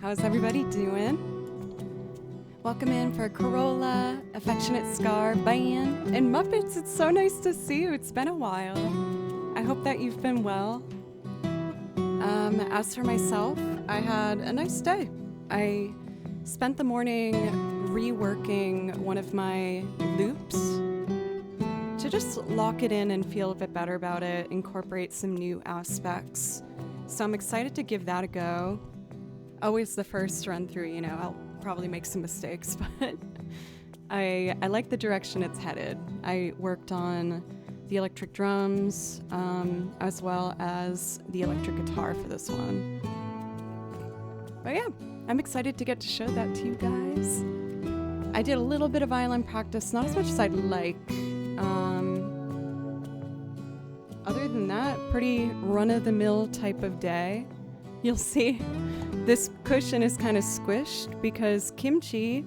How's everybody doing? Welcome in for Corolla, Affectionate Scar, Band, and Muppets. It's so nice to see you. It's been a while. I hope that you've been well. As for myself, I had a nice day. I spent the morning reworking one of my loops to just lock it in and feel a bit better about it, incorporate some new aspects. So I'm excited to give that a go. Always the first run through, I'll probably make some mistakes, but I like the direction it's headed. I worked on the electric drums, as well as the electric guitar for this one. But yeah, I'm excited to get to show that to you guys. I did a little bit of violin practice, not as much as I'd like. Other than that, pretty run-of-the-mill type of day. You'll see this cushion is kind of squished because Kimchi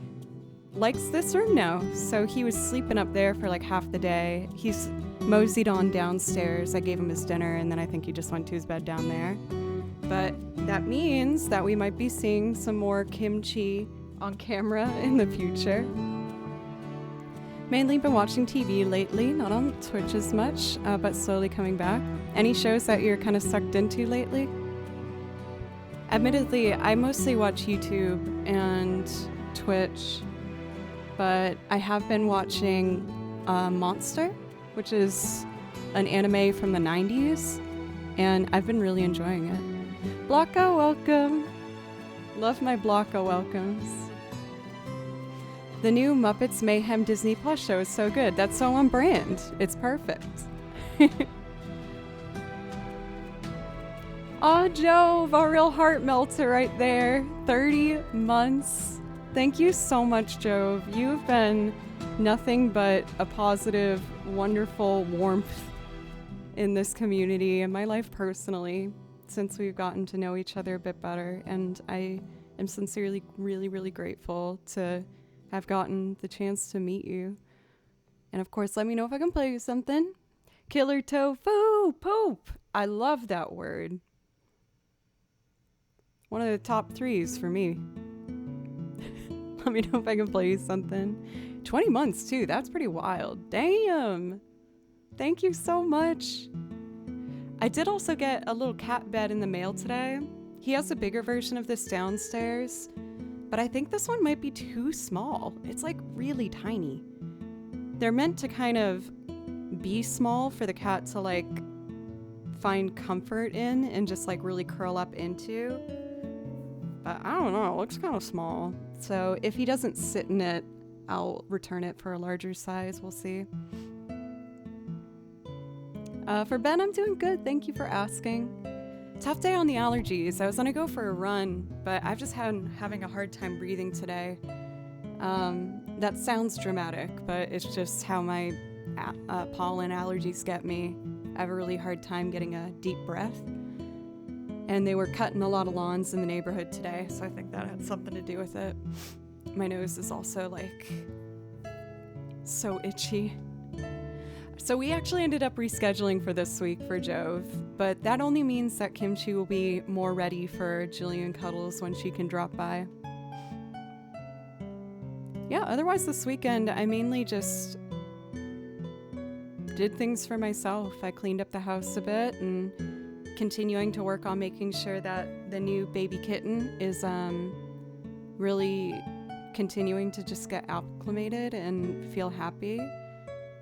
likes this room now. So he was sleeping up there for like half the day. He's moseyed on downstairs. I gave him his dinner and then I think he just went to his bed down there. But that means that we might be seeing some more Kimchi on camera in the future. Mainly been watching TV lately, not on Twitch as much, but slowly coming back. Any shows that you're kind of sucked into lately? Admittedly, I mostly watch YouTube and Twitch, but I have been watching Monster, which is an anime from the 90s, and I've been really enjoying it. Blocko, welcome! Love my Blocko welcomes. The new Muppets Mayhem Disney Plus show is so good. That's so on brand. It's perfect. Aw, Jove, a real heart melter right there. 30 months. Thank you so much, Jove. You've been nothing but a positive, wonderful warmth in this community and my life personally since we've gotten to know each other a bit better. And I am sincerely really, really grateful to have gotten the chance to meet you. And of course, let me know if I can play you something. Killer tofu, poop. I love that word. One of the top 3s for me. Let me know if I can play you something. 20 months too, that's pretty wild. Damn. Thank you so much. I did also get a little cat bed in the mail today. He has a bigger version of this downstairs, but I think this one might be too small. It's like really tiny. They're meant to kind of be small for the cat to like find comfort in and just like really curl up into. But I don't know, it looks kind of small. So if he doesn't sit in it, I'll return it for a larger size. We'll see. For Ben, I'm doing good. Thank you for asking. Tough day on the allergies. I was gonna go for a run, but I've just been having a hard time breathing today. That sounds dramatic, but it's just how my pollen allergies get me. I have a really hard time getting a deep breath. And they were cutting a lot of lawns in the neighborhood today, so I think that had something to do with it. My nose is also like so itchy. So we actually ended up rescheduling for this week for Jove, but that only means that Kimchi will be more ready for Jillian Cuddles when she can drop by. Yeah, otherwise this weekend I mainly just did things for myself. I cleaned up the house a bit and continuing to work on making sure that the new baby kitten is really continuing to just get acclimated and feel happy.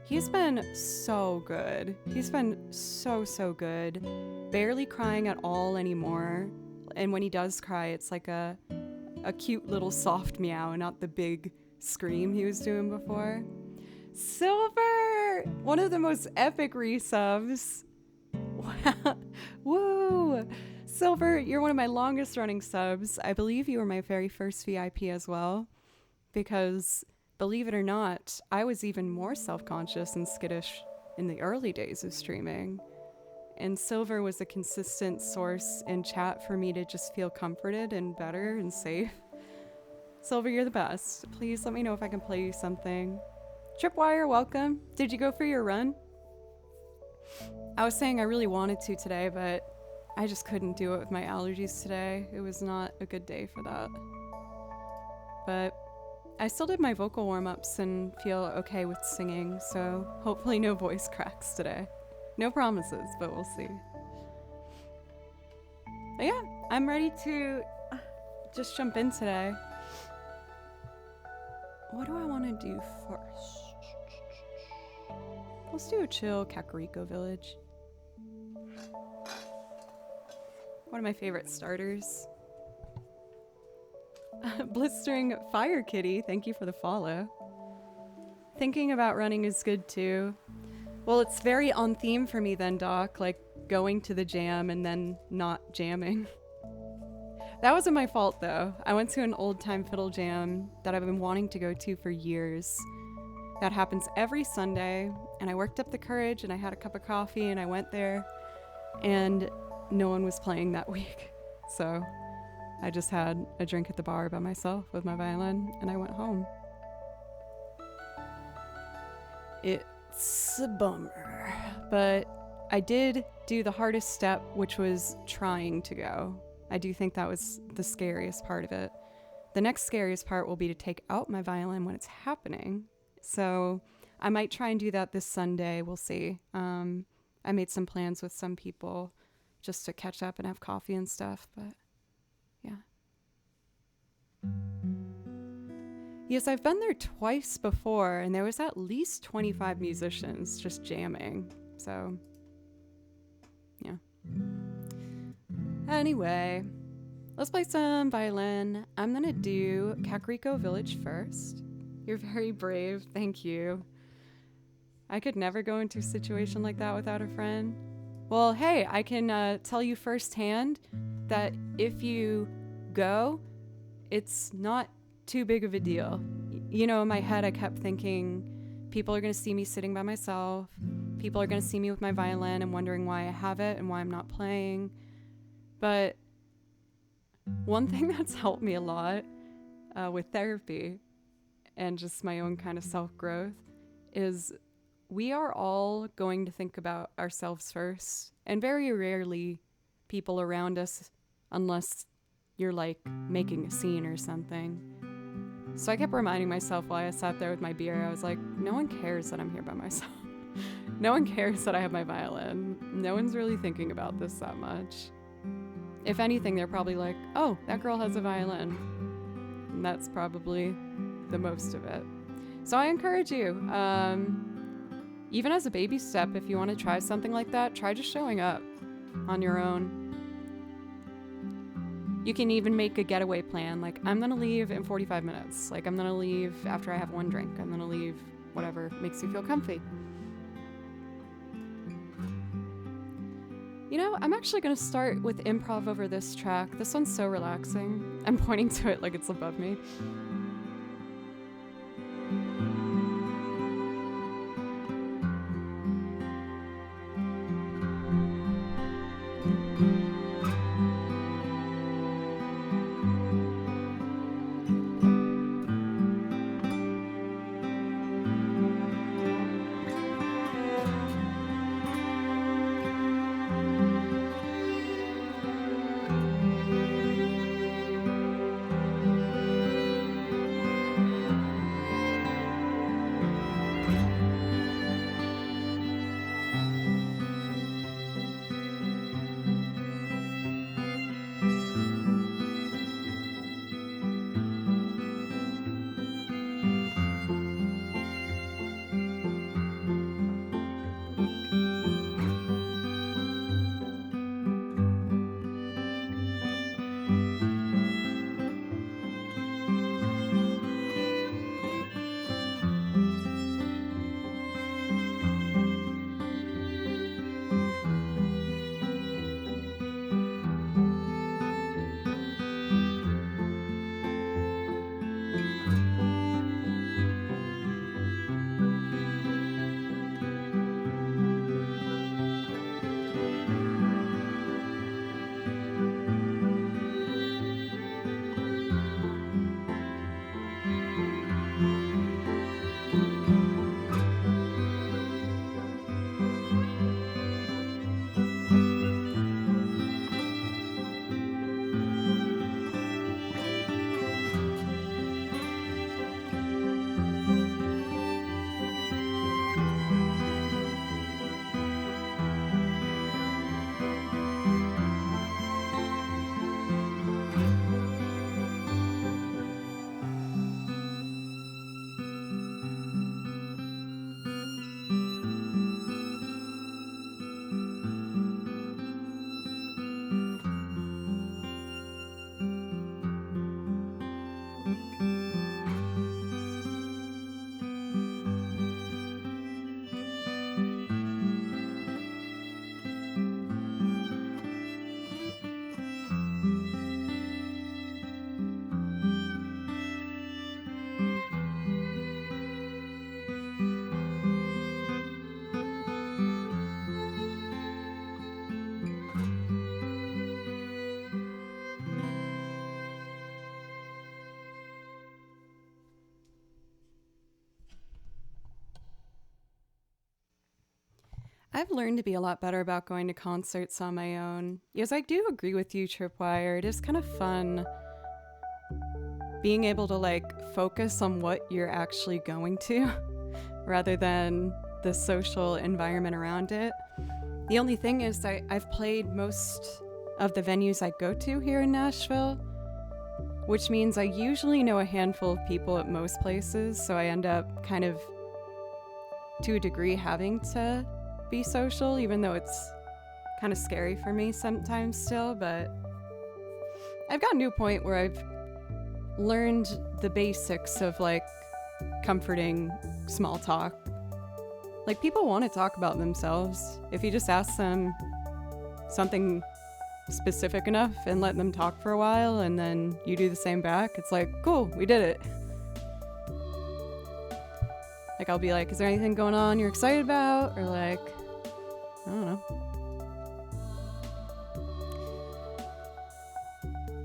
He's been so good. He's been so good. Barely crying at all anymore. And when he does cry, it's like a cute little soft meow, not the big scream he was doing before. Silver! One of the most epic resubs. Wow. Woo! Silver, you're one of my longest running subs. I believe you were my very first VIP as well. Because, believe it or not, I was even more self-conscious and skittish in the early days of streaming. And Silver was a consistent source in chat for me to just feel comforted and better and safe. Silver, you're the best. Please let me know if I can play you something. Tripwire, welcome. Did you go for your run? I was saying I really wanted to today, but I just couldn't do it with my allergies today. It was not a good day for that. But I still did my vocal warm-ups and feel okay with singing, so hopefully no voice cracks today. No promises, but we'll see. But yeah, I'm ready to just jump in today. What do I want to do first? Let's do a chill Kakariko Village. One of my favorite starters. Blistering Fire Kitty, thank you for the follow. Thinking about running is good too. Well, it's very on theme for me then, Doc, like going to the jam and then not jamming. That wasn't my fault though. I went to an old time fiddle jam that I've been wanting to go to for years. That happens every Sunday, and I worked up the courage and I had a cup of coffee and I went there, and no one was playing that week. So I just had a drink at the bar by myself with my violin and I went home. It's a bummer, but I did do the hardest step, which was trying to go. I do think that was the scariest part of it. The next scariest part will be to take out my violin when it's happening. So I might try and do that this Sunday. We'll see. I made some plans with some people just to catch up and have coffee and stuff, but yeah. Yes, I've been there twice before, and there was at least 25 musicians just jamming. So, yeah. Anyway, let's play some violin. I'm gonna do Kakariko Village first. You're very brave, thank you. I could never go into a situation like that without a friend. Well, hey, I can tell you firsthand that if you go, it's not too big of a deal. You know, in my head, I kept thinking, people are gonna see me sitting by myself. People are gonna see me with my violin and wondering why I have it and why I'm not playing. But one thing that's helped me a lot with therapy and just my own kind of self-growth is we are all going to think about ourselves first, and very rarely people around us, unless you're like making a scene or something. So I kept reminding myself while I sat there with my beer, I was like, no one cares that I'm here by myself. No one cares that I have my violin. No one's really thinking about this that much. If anything, they're probably like, oh, that girl has a violin. And that's probably the most of it. So I encourage you, even as a baby step, if you want to try something like that, try just showing up on your own. You can even make a getaway plan. Like, I'm going to leave in 45 minutes. Like, I'm going to leave after I have one drink. I'm going to leave whatever makes you feel comfy. You know, I'm actually going to start with improv over this track. This one's so relaxing. I'm pointing to it like it's above me. I've learned to be a lot better about going to concerts on my own. Yes, I do agree with you, Tripwire. It is kind of fun being able to focus on what you're actually going to rather than the social environment around it. The only thing is I've played most of the venues I go to here in Nashville, which means I usually know a handful of people at most places, so I end up kind of, to a degree, having to be social, even though it's kind of scary for me sometimes still. But I've gotten to a point where I've learned the basics of comforting small talk. People want to talk about themselves. If you just ask them something specific enough and let them talk for a while and then you do the same back, it's cool, we did it. I'll be is there anything going on you're excited about? Or I don't know.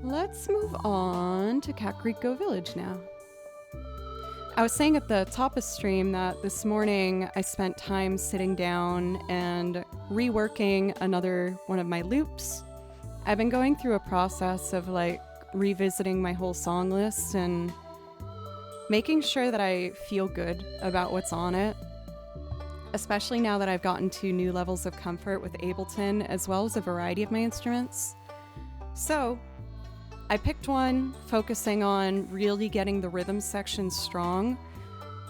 Let's move on to Kakariko Village now. I was saying at the top of stream that this morning I spent time sitting down and reworking another one of my loops. I've been going through a process of revisiting my whole song list and making sure that I feel good about what's on it, especially now that I've gotten to new levels of comfort with Ableton as well as a variety of my instruments. So I picked one focusing on really getting the rhythm section strong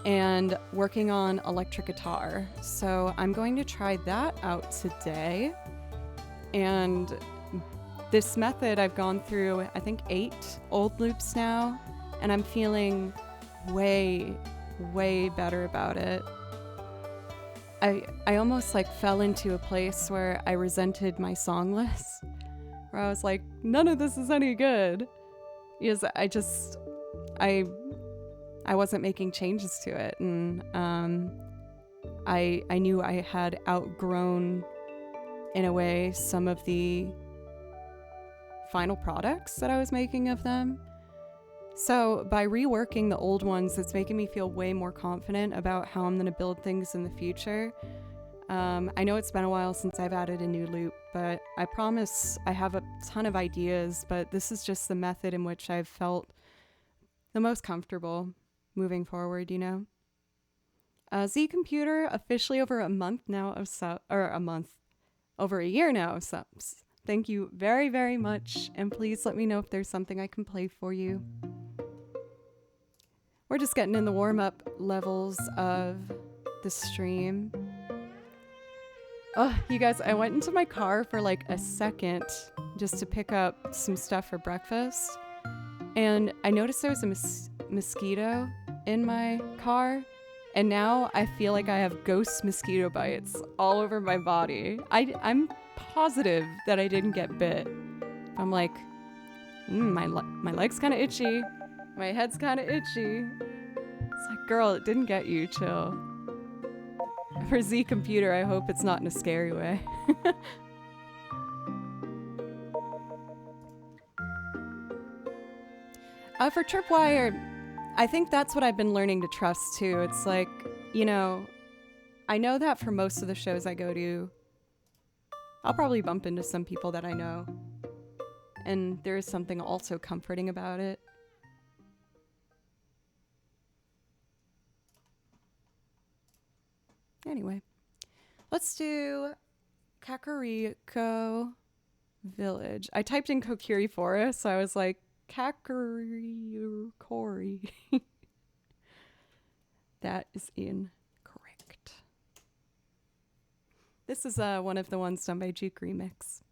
and working on electric guitar. So I'm going to try that out today. And this method, I've gone through, I think, 8 old loops now, and I'm feeling way, way better about it. I almost fell into a place where I resented my song list, where I was none of this is any good. Because I wasn't making changes to it, and I knew I had outgrown, in a way, some of the final products that I was making of them. So by reworking the old ones, it's making me feel way more confident about how I'm going to build things in the future. I know it's been a while since I've added a new loop, but I promise I have a ton of ideas, but this is just the method in which I've felt the most comfortable moving forward, Z Computer, officially over a month now of over a year now of subs. Thank you very, very much, and please let me know if there's something I can play for you. We're just getting in the warm-up levels of the stream. Oh, you guys, I went into my car for a second just to pick up some stuff for breakfast, and I noticed there was a mosquito in my car, and now I feel like I have ghost mosquito bites all over my body. I'm positive that I didn't get bit. I'm my leg's kind of itchy. My head's kind of itchy. It's girl, it didn't get you. Chill. For Z Computer, I hope it's not in a scary way. For Tripwire, I think that's what I've been learning to trust too. It's I know that for most of the shows I go to, I'll probably bump into some people that I know. And there is something also comforting about it. Anyway, let's do Kakariko Village. I typed in Kokiri Forest, so I was Kakarikori. That is incorrect. This is one of the ones done by Juke Remix.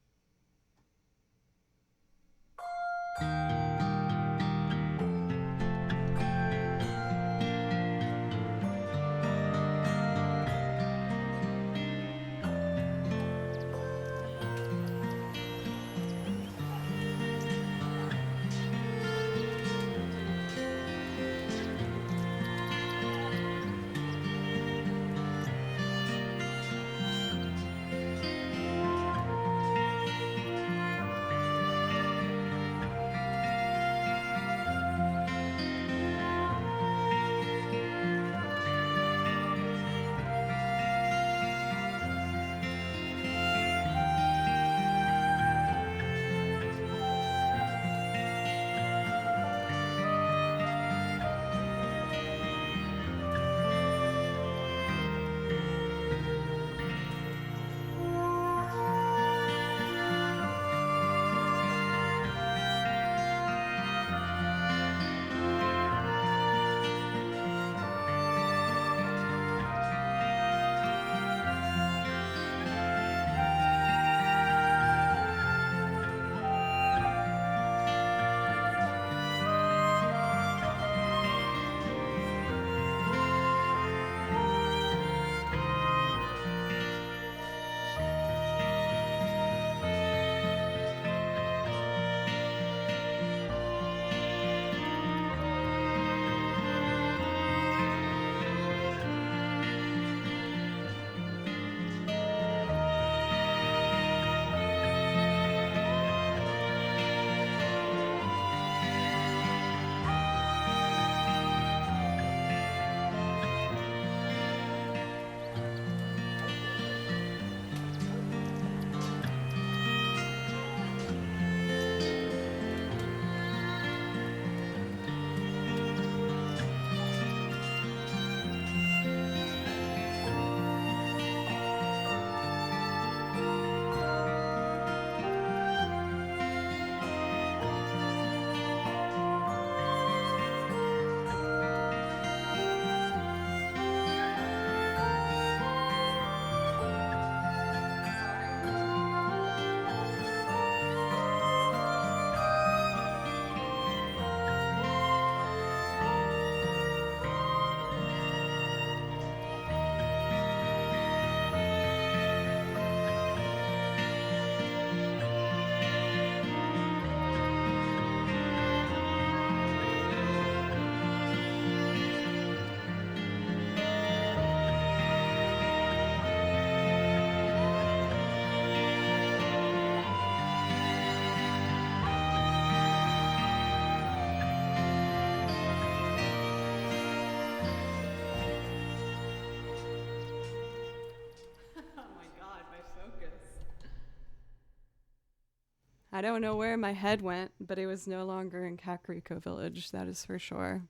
I don't know where my head went, but it was no longer in Kakariko Village, that is for sure.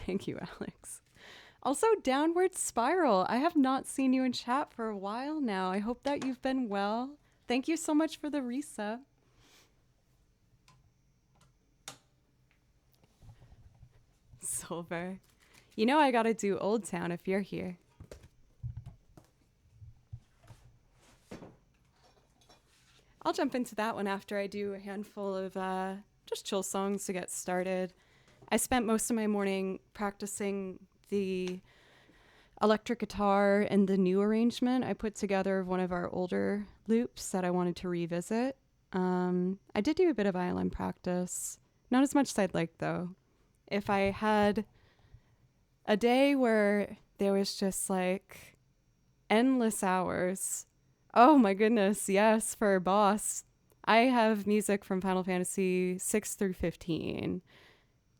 Thank you, Alex. Also, Downward Spiral. I have not seen you in chat for a while now. I hope that you've been well. Thank you so much for the resub. Silver. You know I gotta do Old Town if you're here. I'll jump into that one after I do a handful of just chill songs to get started. I spent most of my morning practicing the electric guitar and the new arrangement I put together of one of our older loops that I wanted to revisit. I did do a bit of violin practice. Not as much as I'd like, though. If I had a day where there was just like endless hours, oh my goodness, yes, for Boss. I have music from Final Fantasy 6 through 15.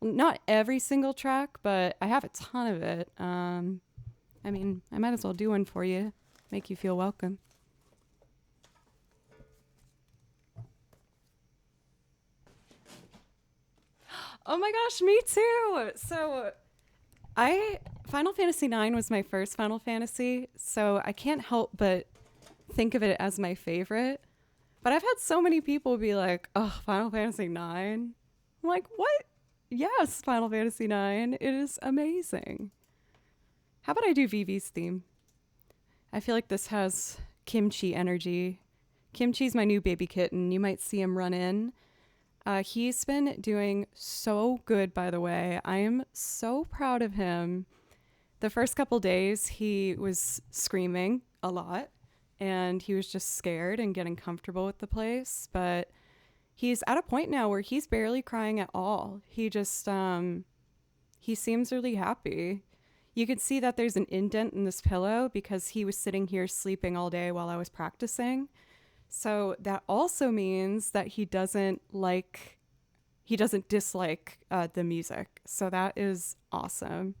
Not every single track, but I have a ton of it. I mean, I might as well do one for you, make you feel welcome. Oh my gosh, me too. So Final Fantasy 9 was my first Final Fantasy, so I can't help but think of it as my favorite. But I've had so many people be like, oh, Final Fantasy 9. I'm like, what? Yes, Final Fantasy 9. It is amazing. How about I do Vivi's theme? I feel like this has Kimchi energy. Kimchi's my new baby kitten. You might see him run in. He's been doing so good, by the way. I am so proud of him. The first couple days, he was screaming a lot, and he was just scared and getting comfortable with the place. But he's at a point now where he's barely crying at all. He just, he seems really happy. You could see that there's an indent in this pillow because he was sitting here sleeping all day while I was practicing. So that also means that he doesn't dislike the music. So that is awesome.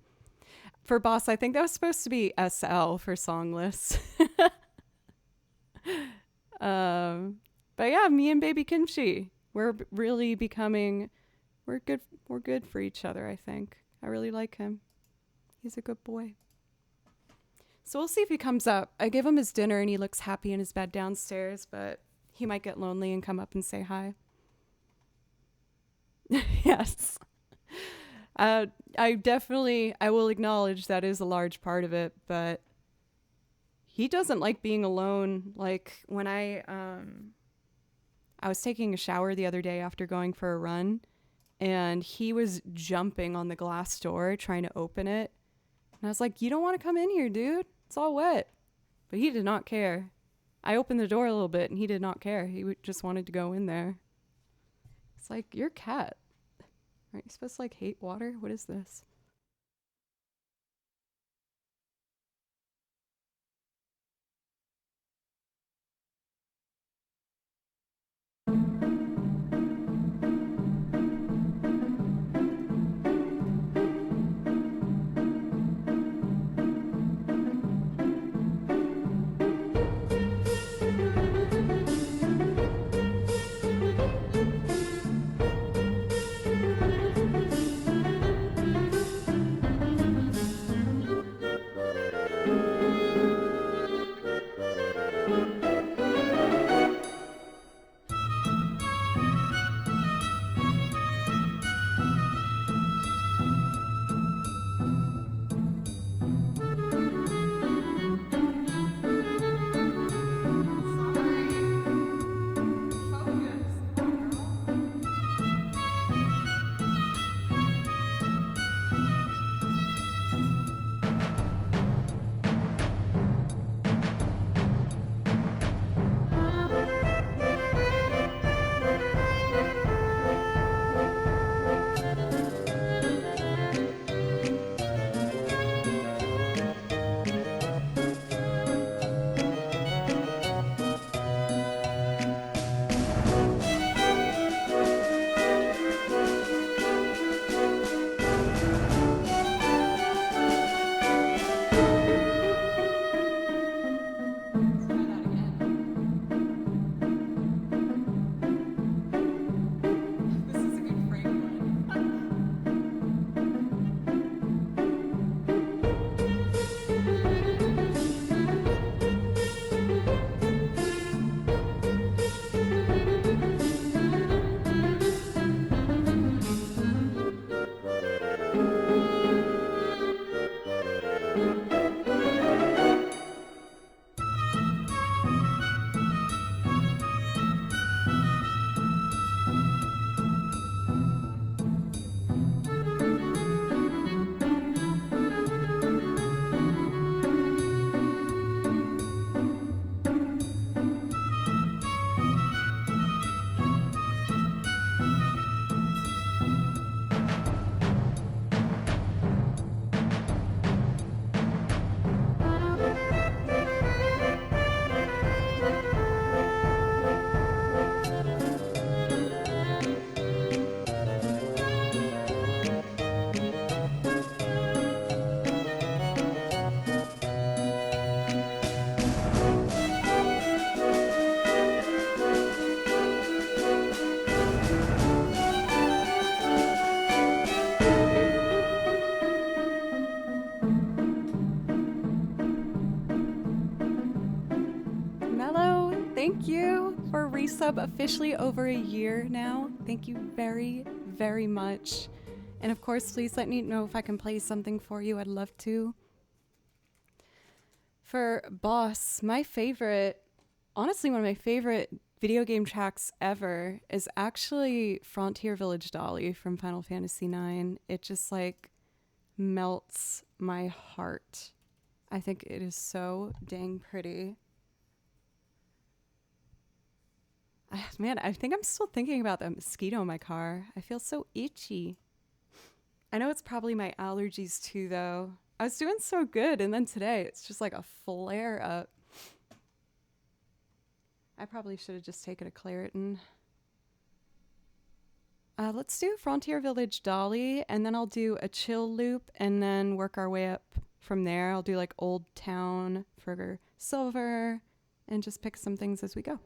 For Boss, I think that was supposed to be SL for songless. But yeah, me and baby Kimchi, we're really becoming, we're good for each other, I think. I really like him. He's a good boy. So we'll see if he comes up. I give him his dinner and he looks happy in his bed downstairs, but he might get lonely and come up and say hi. Yes. I will acknowledge that is a large part of it, but he doesn't like being alone. Like when I was taking a shower the other day after going for a run, and he was jumping on the glass door trying to open it. And I was like, you don't want to come in here, dude. It's all wet. But he did not care. I opened the door a little bit and he did not care. He just wanted to go in there. It's like, you're a cat. Aren't you supposed to like hate water? What is this? thank you for resub officially over a year now. Thank you very, very much. And of course, please let me know if I can play something for you. I'd love to. For Boss, my favorite, honestly, one of my favorite video game tracks ever is actually Frontier Village Dolly from Final Fantasy IX. It just like melts my heart. I think it is so dang pretty. Man, I think I'm still thinking about that mosquito in my car. I feel so itchy. I know it's probably my allergies too, though. I was doing so good, and then today it's just like a flare up. I probably should have just taken a Claritin. Let's do Frontier Village Dolly, and then I'll do a chill loop, and then work our way up from there. I'll do like Old Town for Silver, and just pick some things as we go.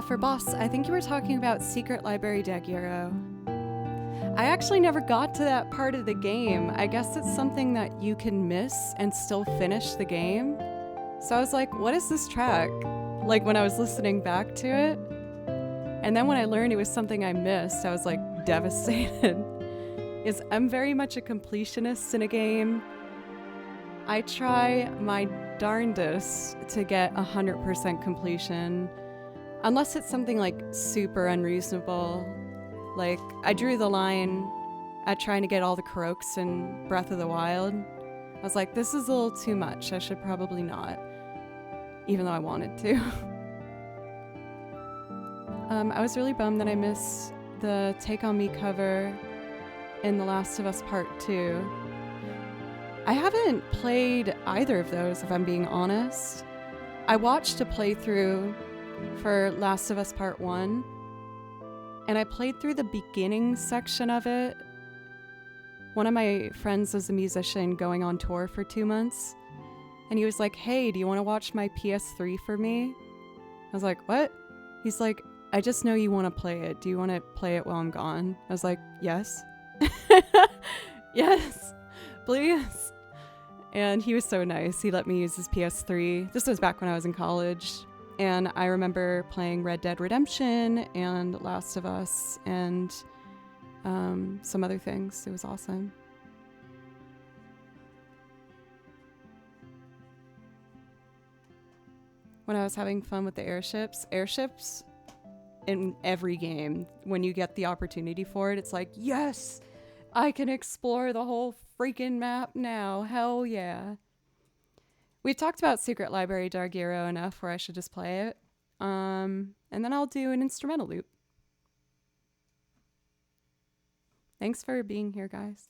For boss, I think you were talking about Secret Library Daguerreo. I actually never got to that part of the game. I guess it's something that you can miss and still finish the game. So I was like, what is this track? Like when I was listening back to it. And then when I learned it was something I missed, I was like devastated. I'm very much a completionist in a game. I try my darndest to get 100% completion, unless it's something like super unreasonable. Like, I drew the line at trying to get all the Croaks in Breath of the Wild. I was like, this is a little too much. I should probably not, even though I wanted to. I was really bummed that I missed the Take On Me cover in The Last of Us Part 2. I haven't played either of those, if I'm being honest. I watched a playthrough for Last of Us Part 1, and I played through the beginning section of it. One of my friends was a musician going on tour for 2 months, and he was like, hey, do you want to watch my PS3 for me? I was like, what? He's like, I just know you want to play it. Do you want to play it while I'm gone? I was like, yes. Yes, please. And he was so nice. He let me use his PS3. This was back when I was in college. And I remember playing Red Dead Redemption and Last of Us and some other things. It was awesome. When I was having fun with the airships in every game, when you get the opportunity for it, it's like, yes, I can explore the whole freaking map now. Hell yeah. We've talked about Secret Library Daguerreo enough where I should just play it. And then I'll do an instrumental loop. Thanks for being here, guys.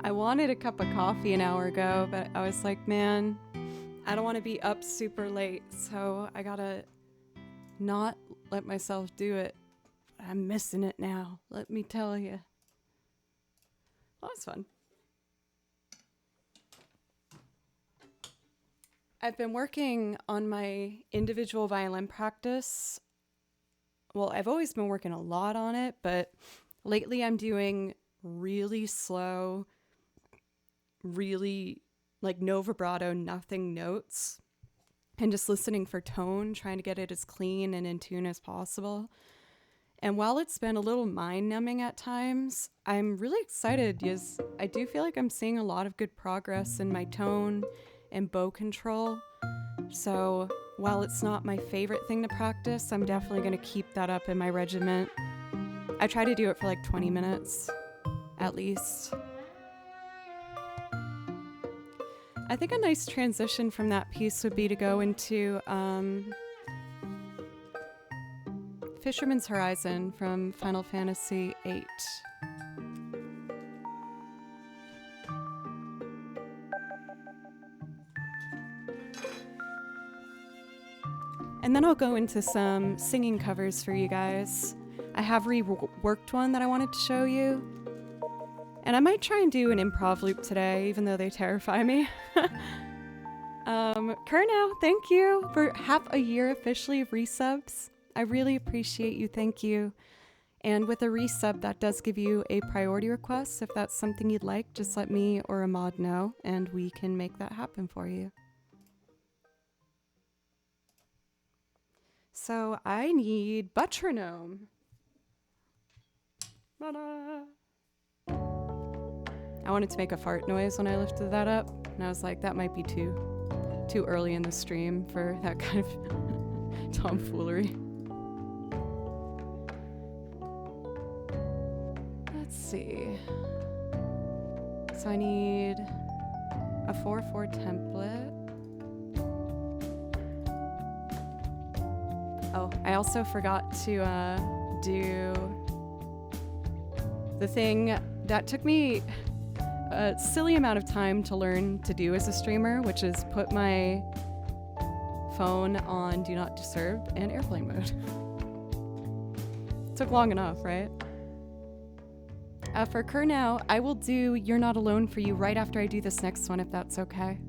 I wanted a cup of coffee an hour ago, but I was like, man, I don't want to be up super late, so I gotta not let myself do it. I'm missing it now, let me tell you. Well, that was fun. I've been working on my individual violin practice. Well, I've always been working a lot on it, but lately I'm doing really slow, really like no vibrato, nothing notes, and just listening for tone, trying to get it as clean and in tune as possible. And while it's been a little mind-numbing at times, I'm really excited because I do feel like I'm seeing a lot of good progress in my tone and bow control. So while it's not my favorite thing to practice, I'm definitely going to keep that up in my regiment. I try to do it for like 20 minutes at least. I think a nice transition from that piece would be to go into Fisherman's Horizon from Final Fantasy VIII. And then I'll go into some singing covers for you guys. I have reworked one that I wanted to show you. And I might try and do an improv loop today, even though they terrify me. Kurnow, thank you for half a year officially of resubs. I really appreciate you, thank you. And with a resub, that does give you a priority request. If that's something you'd like, just let me or a mod know, and we can make that happen for you. So I need Butronome. Ta-da! I wanted to make a fart noise when I lifted that up, and I was like, that might be too early in the stream for that kind of tomfoolery. Let's see. So I need a 4/4 template. Oh, I also forgot to do the thing that took me a silly amount of time to learn to do as a streamer, which is put my phone on Do Not Disturb and airplane mode. Took long enough, right? For Kurnow, I will do You're Not Alone for you right after I do this next one, if that's okay.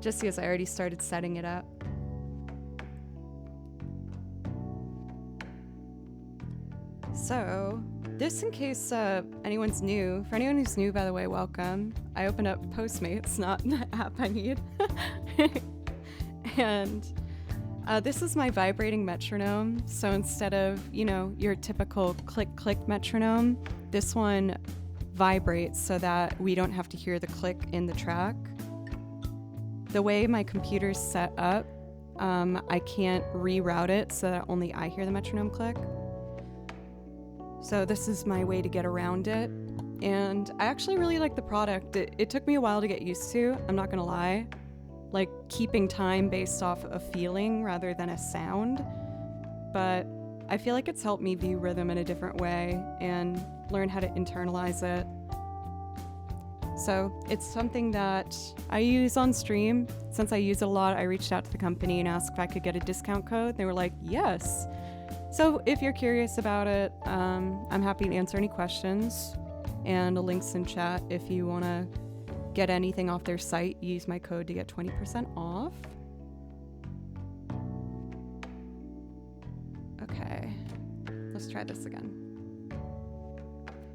Just because I already started setting it up. So, this in case anyone's new. For anyone who's new, by the way, welcome. I opened up Postmates, not the app I need. And this is my vibrating metronome. So instead of, you know, your typical click-click metronome, this one vibrates so that we don't have to hear the click in the track. The way my computer's set up, I can't reroute it so that only I hear the metronome click. So this is my way to get around it. And I actually really like the product. It took me a while to get used to, I'm not gonna lie. Like keeping time based off a feeling rather than a sound. But I feel like it's helped me view rhythm in a different way and learn how to internalize it. So it's something that I use on stream. Since I use it a lot, I reached out to the company and asked if I could get a discount code. They were like, yes. So if you're curious about it, I'm happy to answer any questions. And a link's in chat if you want to get anything off their site. Use my code to get 20% off. Okay, let's try this again.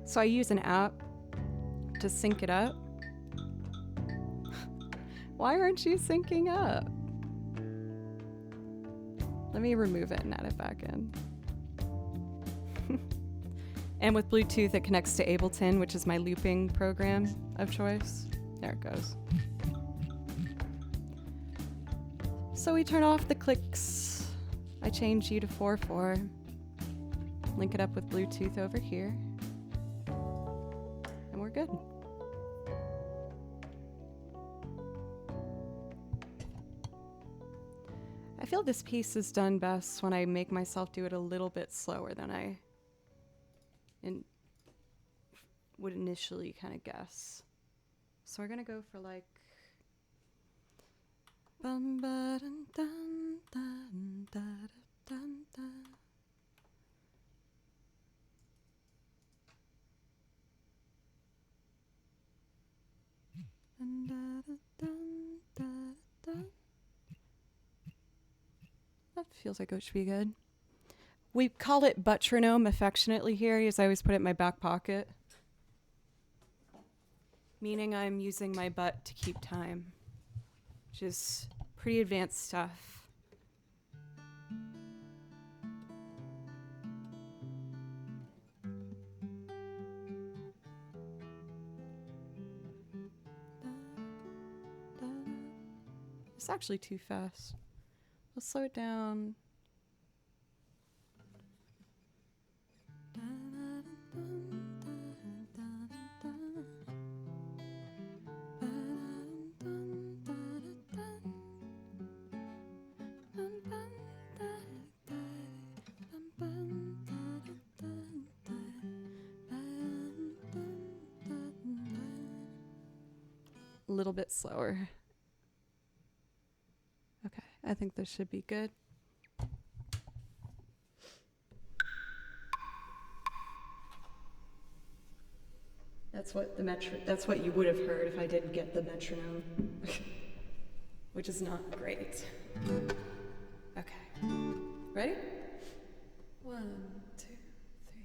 So I use an app to sync it up. Why aren't you syncing up? Let me remove it and add it back in. And with Bluetooth, it connects to Ableton, which is my looping program of choice. There it goes. So we turn off the clicks. I change you to 4/4. Link it up with Bluetooth over here. And we're good. I feel this piece is done best when I make myself do it a little bit slower than I would initially kind of guess. So we're gonna go for like bum ba dun dun dun dun dun dun. Dun, dun, dun, dun, dun. That feels like it should be good. We call it Butronome affectionately here, as I always put it in my back pocket. Meaning I'm using my butt to keep time, which is pretty advanced stuff. It's actually too fast. Let's slow it down. A little bit slower. Okay, I think this should be good. That's what you would have heard if I didn't get the metronome, which is not great. Okay, ready? 1, 2, 3.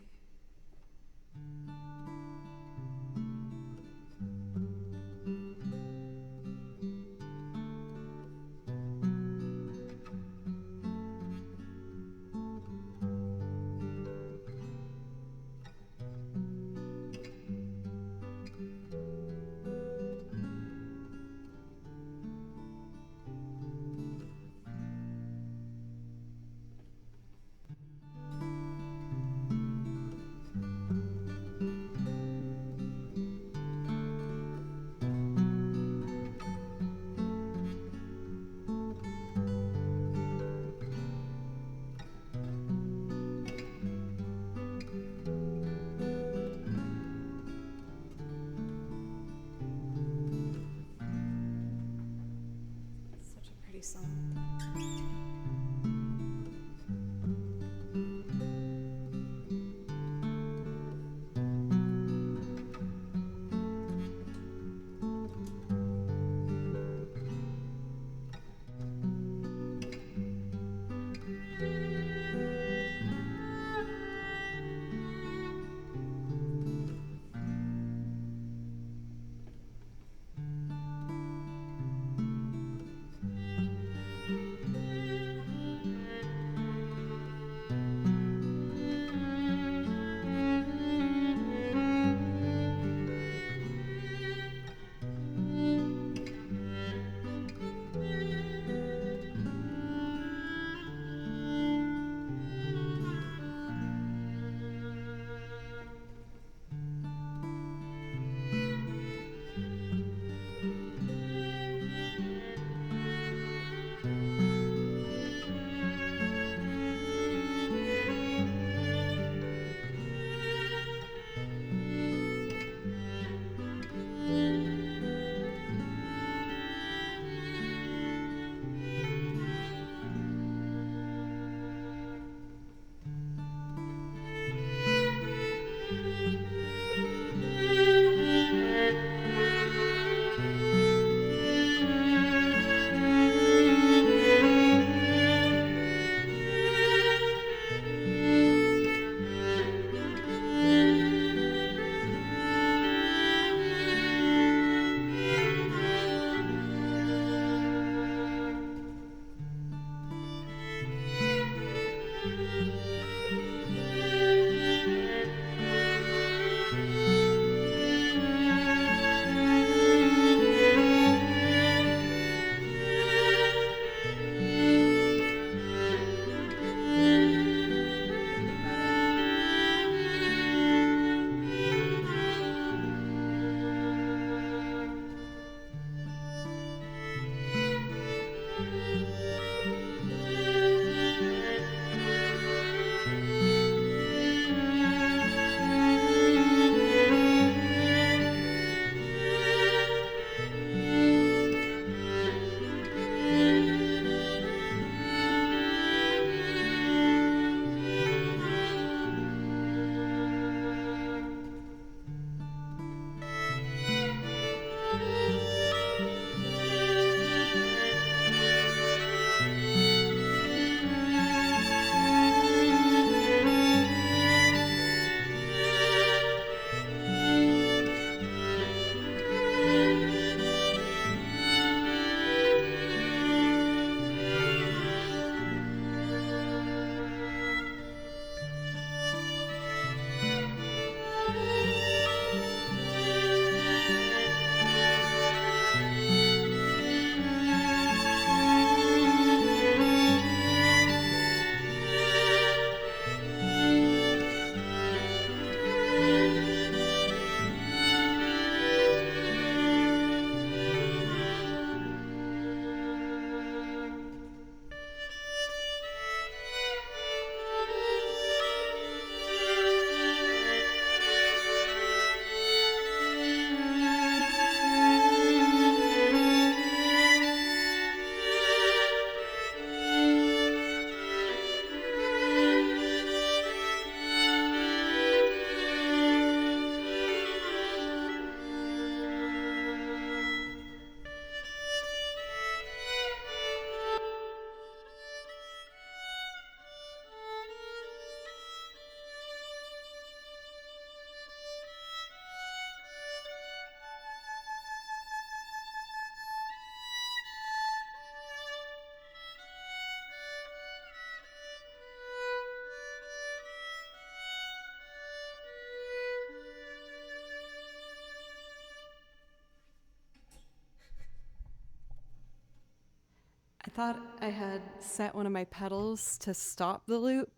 I thought I had set one of my pedals to stop the loop,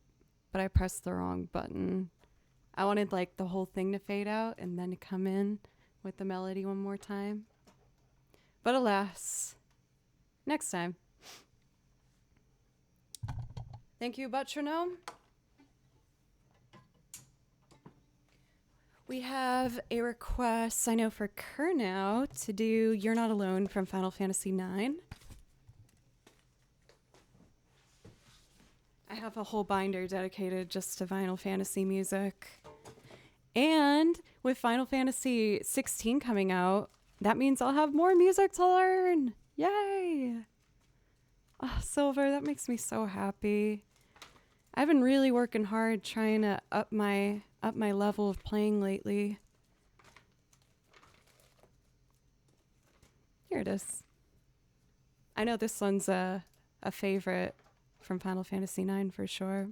but I pressed the wrong button. I wanted like the whole thing to fade out and then to come in with the melody one more time. But alas, next time. Thank you, Metronome. We have a request, I know, for Kurnow to do You're Not Alone from Final Fantasy IX. I have a whole binder dedicated just to Final Fantasy music. And with Final Fantasy 16 coming out, that means I'll have more music to learn. Yay! Oh, Silver, that makes me so happy. I've been really working hard trying to up my level of playing lately. Here it is. I know this one's a favorite from Final Fantasy IX for sure.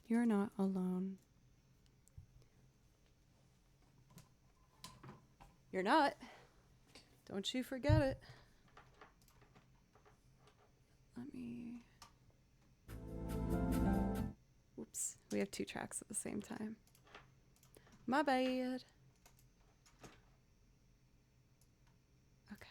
You're not alone. You're not. Don't you forget it. Let me... Oops, we have two tracks at the same time. My bad. Okay.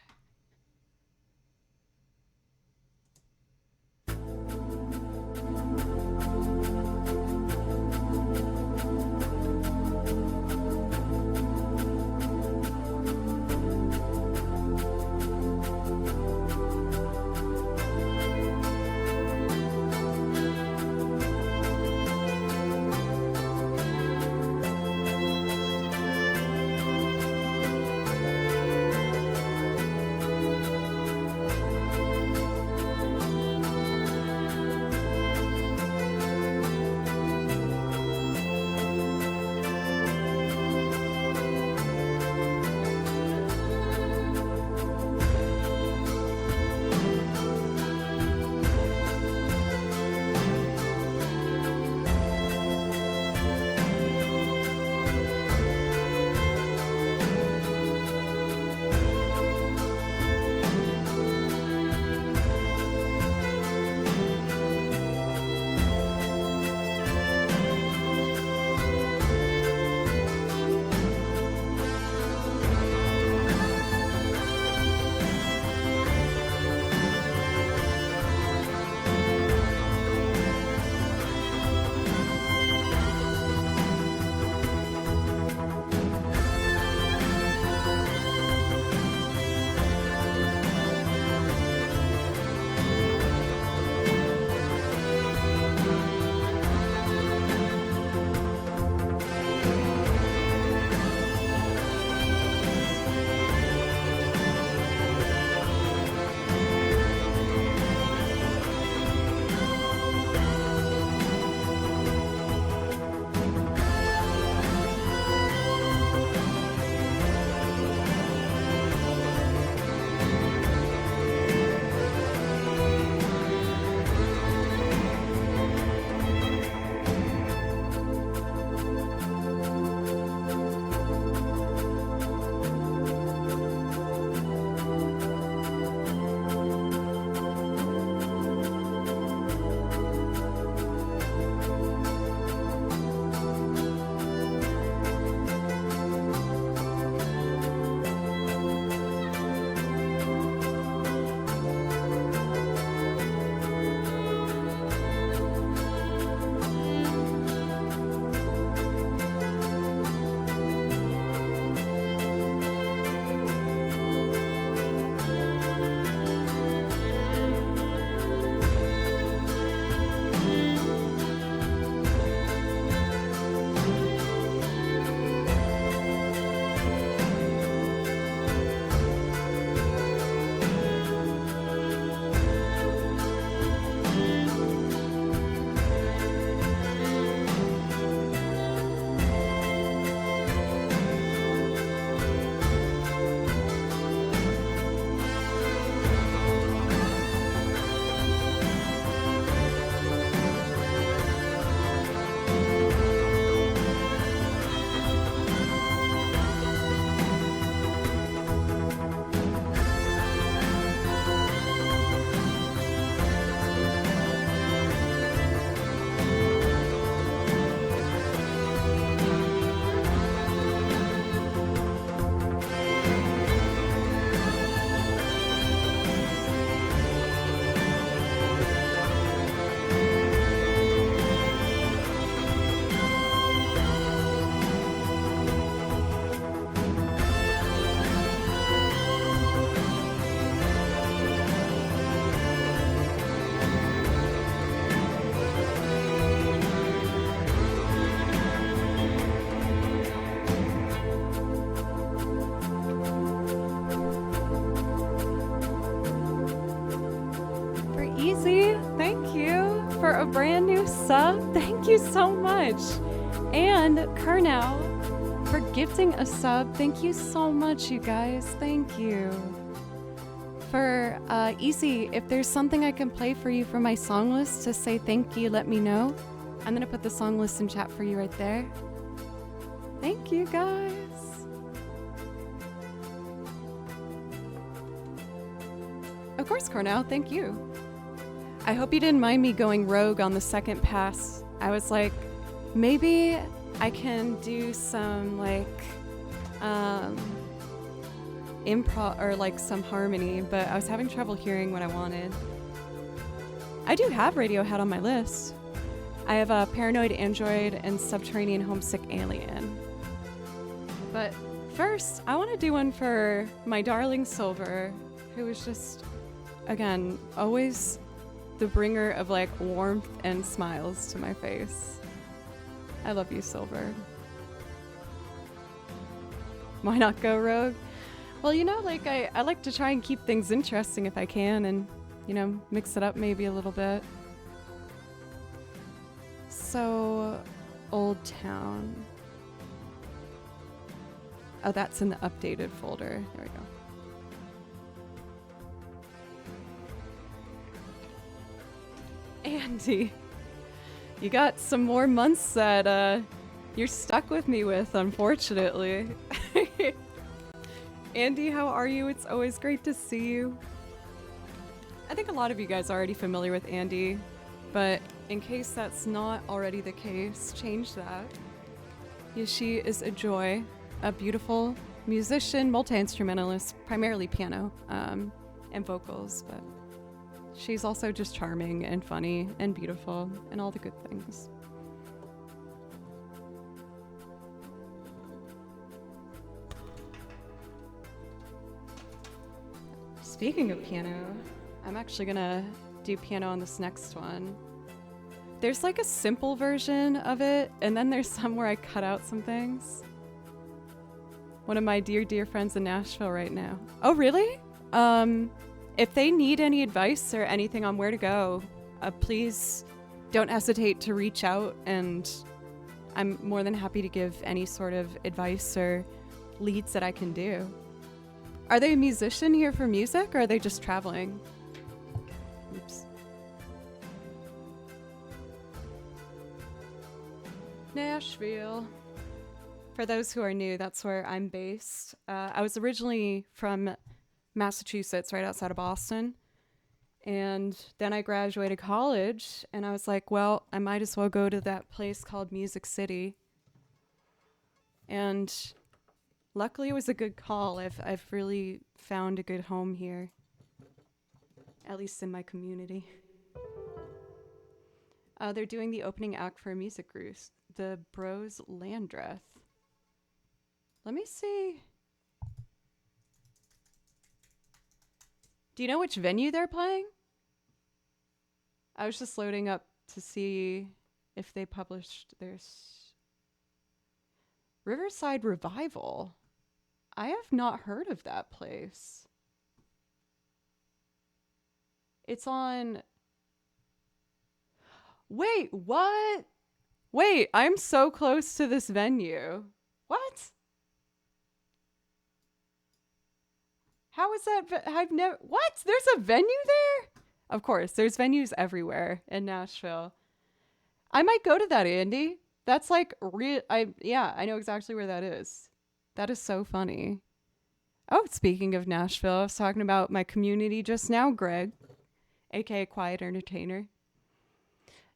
brand new sub. Thank you so much. And Kurnow for gifting a sub. Thank you so much, you guys. Thank you. For Easy, if there's something I can play for you from my song list to say thank you, let me know. I'm gonna put the song list in chat for you right there. Thank you, guys. Of course, Cornell, thank you. I hope you didn't mind me going rogue on the second pass. I was like, maybe I can do some like improv or like some harmony, but I was having trouble hearing what I wanted. I do have Radiohead on my list. I have a Paranoid Android and Subterranean Homesick Alien. But first, I want to do one for my darling Silver, who is just, again, always the bringer of like warmth and smiles to my face. I love you, Silver. Why not go rogue? Well, you know, like I like to try and keep things interesting if I can and, you know, mix it up maybe a little bit. So, Old Town. Oh, that's in the updated folder. There we go. Andy, you got some more months that you're stuck with me with, unfortunately. Andy, how are you? It's always great to see you. I think a lot of you guys are already familiar with Andy, but in case that's not already the case, change that. Yeah, she is a joy, a beautiful musician, multi-instrumentalist, primarily piano and vocals, but she's also just charming and funny and beautiful and all the good things. Speaking of piano, I'm actually gonna do piano on this next one. There's like a simple version of it, and then there's some where I cut out some things. One of my dear friends in Nashville right now. Oh, really? If they need any advice or anything on where to go, please don't hesitate to reach out, and I'm more than happy to give any sort of advice or leads that I can do. Are they a musician here for music, or are they just traveling? Oops. Nashville. For those who are new, that's where I'm based. I was originally from Massachusetts, right outside of Boston. And then I graduated college, and I was like, well, I might as well go to that place called Music City. And luckily it was a good call. I've really found a good home here, at least in my community. They're doing the opening act for a music group, the Bros Landreth. Let me see. Do you know which venue they're playing? I was just loading up to see if they published their Riverside Revival. I have not heard of that place. It's on... Wait, what? Wait, I'm so close to this venue. What? How is that? I've never... What? There's a venue there? Of course, there's venues everywhere in Nashville. I might go to that, Andy. That's like real. Yeah, I know exactly where that is. That is so funny. Oh, speaking of Nashville, I was talking about my community just now, Greg, aka Quiet Entertainer.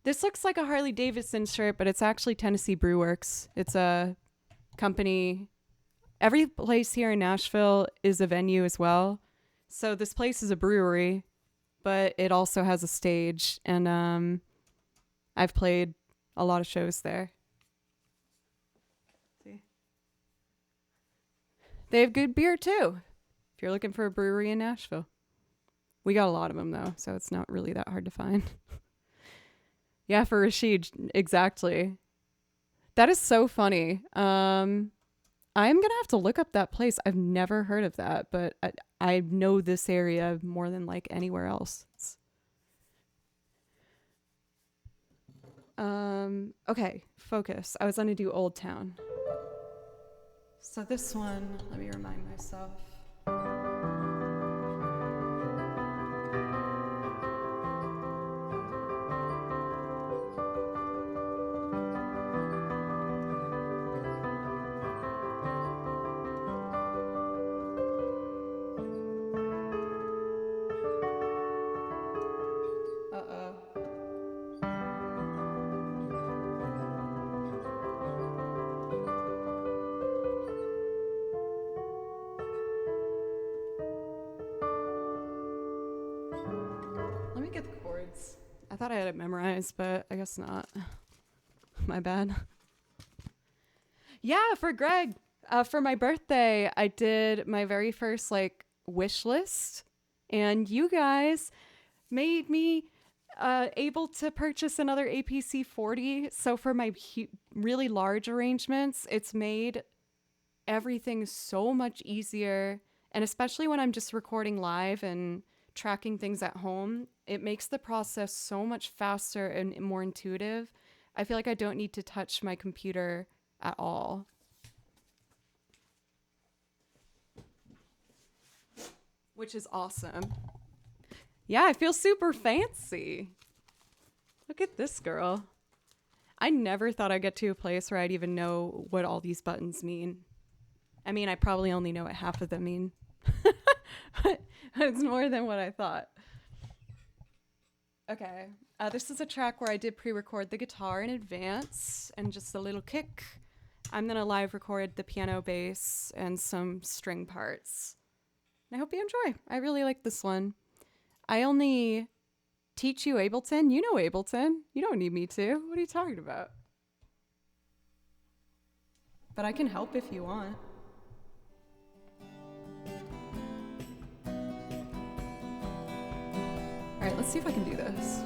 This looks like a Harley Davidson shirt, but it's actually Tennessee Brew Works. It's a company. Every place here in Nashville is a venue as well. So this place is a brewery, but it also has a stage, and I've played a lot of shows there. See, they have good beer too, if you're looking for a brewery in Nashville. We got a lot of them though, so it's not really that hard to find. Yeah, for Rashid, exactly. That is so funny. I'm going to have to look up that place. I've never heard of that, but I know this area more than like anywhere else. Okay, focus. I was gonna do Old Town. So this one, let me remind myself. Uh-oh. Let me get the chords. I thought I had it memorized, but I guess not. My bad. Yeah, for Greg, for my birthday, I did my very first wish list, and you guys made me able to purchase another APC 40. So for my really large arrangements, it's made everything so much easier, and especially when I'm just recording live and tracking things at home, it makes the process so much faster and more intuitive. I feel like I don't need to touch my computer at all. Which is awesome. Yeah, I feel super fancy. Look at this girl. I never thought I'd get to a place where I'd even know what all these buttons mean. I mean, I probably only know what half of them mean. But it's more than what I thought. Okay. This is a track where I did pre-record the guitar in advance and just a little kick. I'm going to live record the piano, bass, and some string parts. And I hope you enjoy. I really like this one. I only teach you Ableton. You know Ableton. You don't need me to. What are you talking about? But I can help if you want. All right, let's see if I can do this.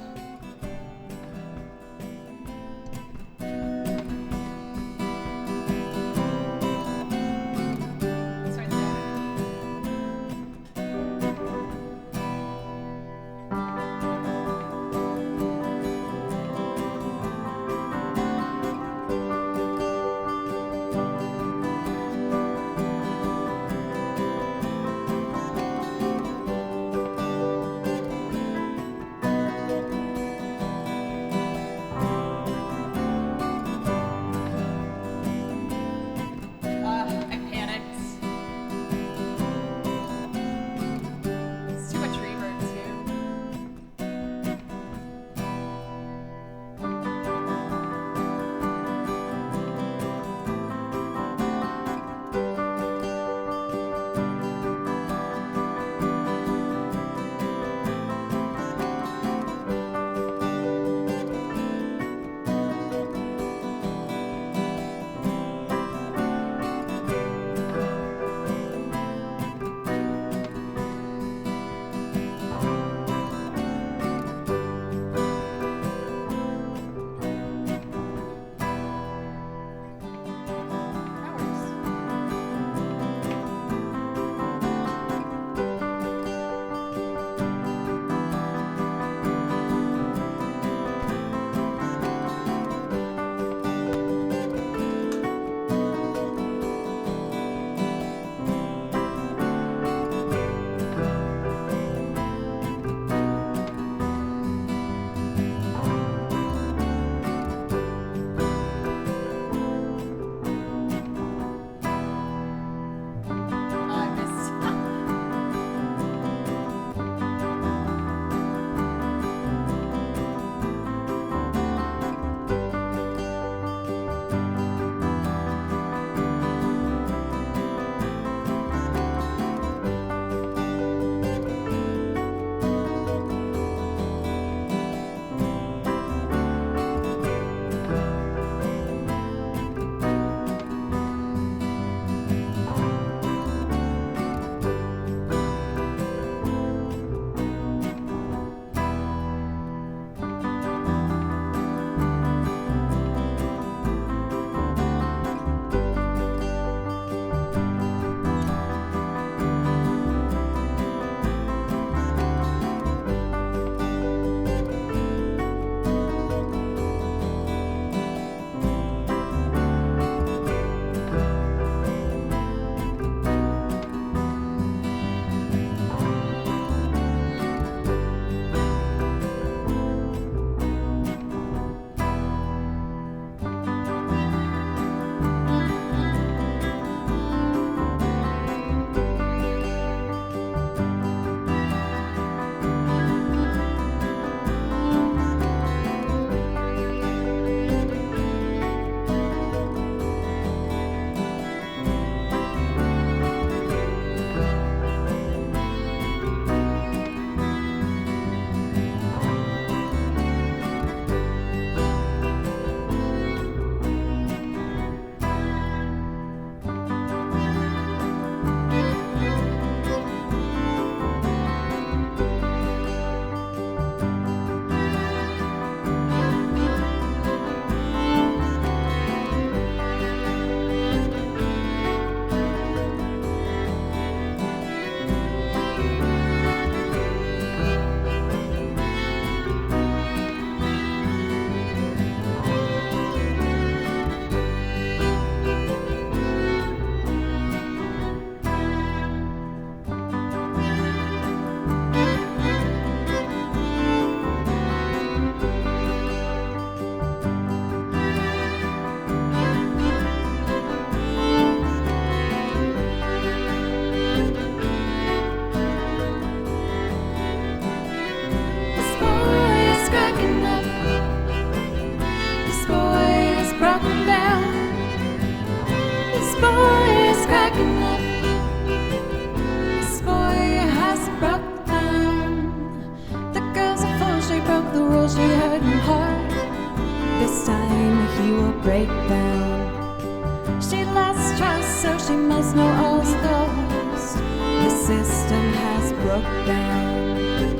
broke down.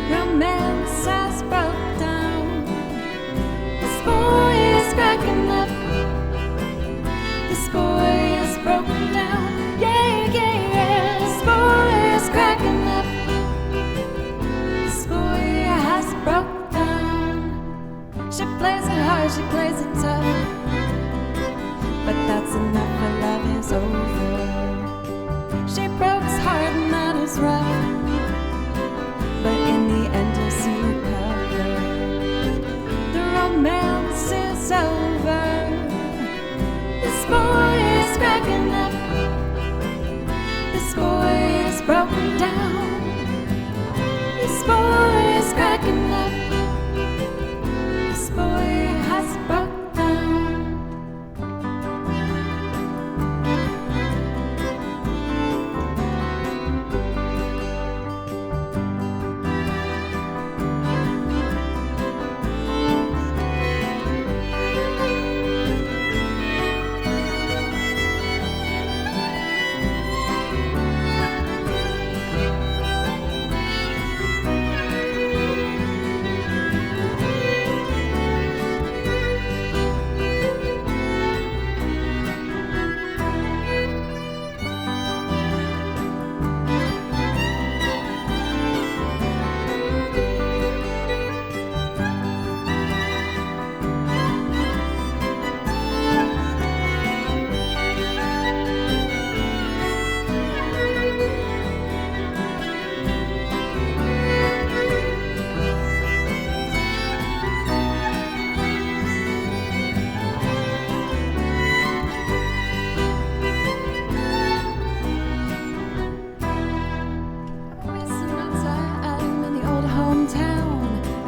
Romance has broke down. This boy is cracking up. This boy is broken down. Yeah, yeah, yeah. This boy is cracking up. This boy has broke down. She plays it hard, she plays it tough. But that's enough, her love is over. She broke his heart and that is rough. But in the end you'll see recover. The romance is over. This boy is cracking up. This boy is broken down. This boy is cracking up. This boy has broke down.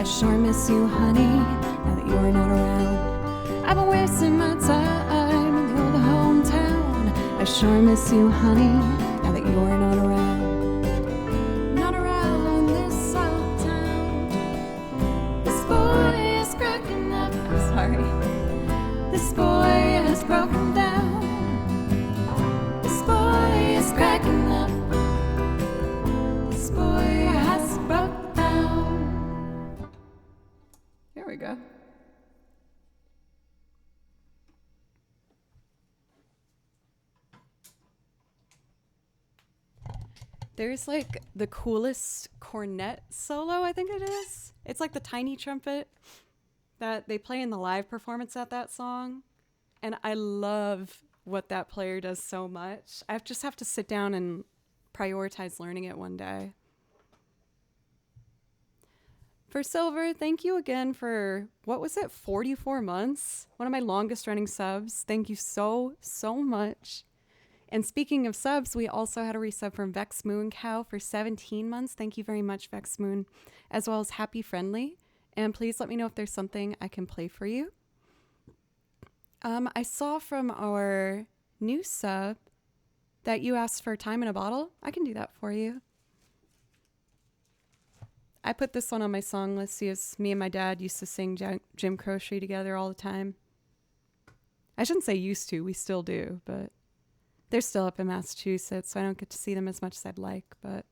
Sure miss you, honey, now that you're not around. I've been wasting my time in the old hometown. I sure miss you, honey, now that you're not around. Not around this old town. This boy is cracking up. I'm sorry. This boy has broken down. This boy is cracking up. This boy has broken down. There we go. There's like the coolest cornet solo, I think it is. It's like the tiny trumpet that they play in the live performance at that song. And I love what that player does so much. I just have to sit down and prioritize learning it one day. For Silver, thank you again for, what was it, 44 months? One of my longest running subs. Thank you so, so much. And speaking of subs, we also had a resub from Vex Moon Cow for 17 months. Thank you very much, Vex Moon, as well as Happy Friendly. And please let me know if there's something I can play for you. I saw from our new sub that you asked for Time in a Bottle. I can do that for you. I put this one on my song list because me and my dad used to sing Jim Croce together all the time. I shouldn't say used to, we still do, but they're still up in Massachusetts, so I don't get to see them as much as I'd like. But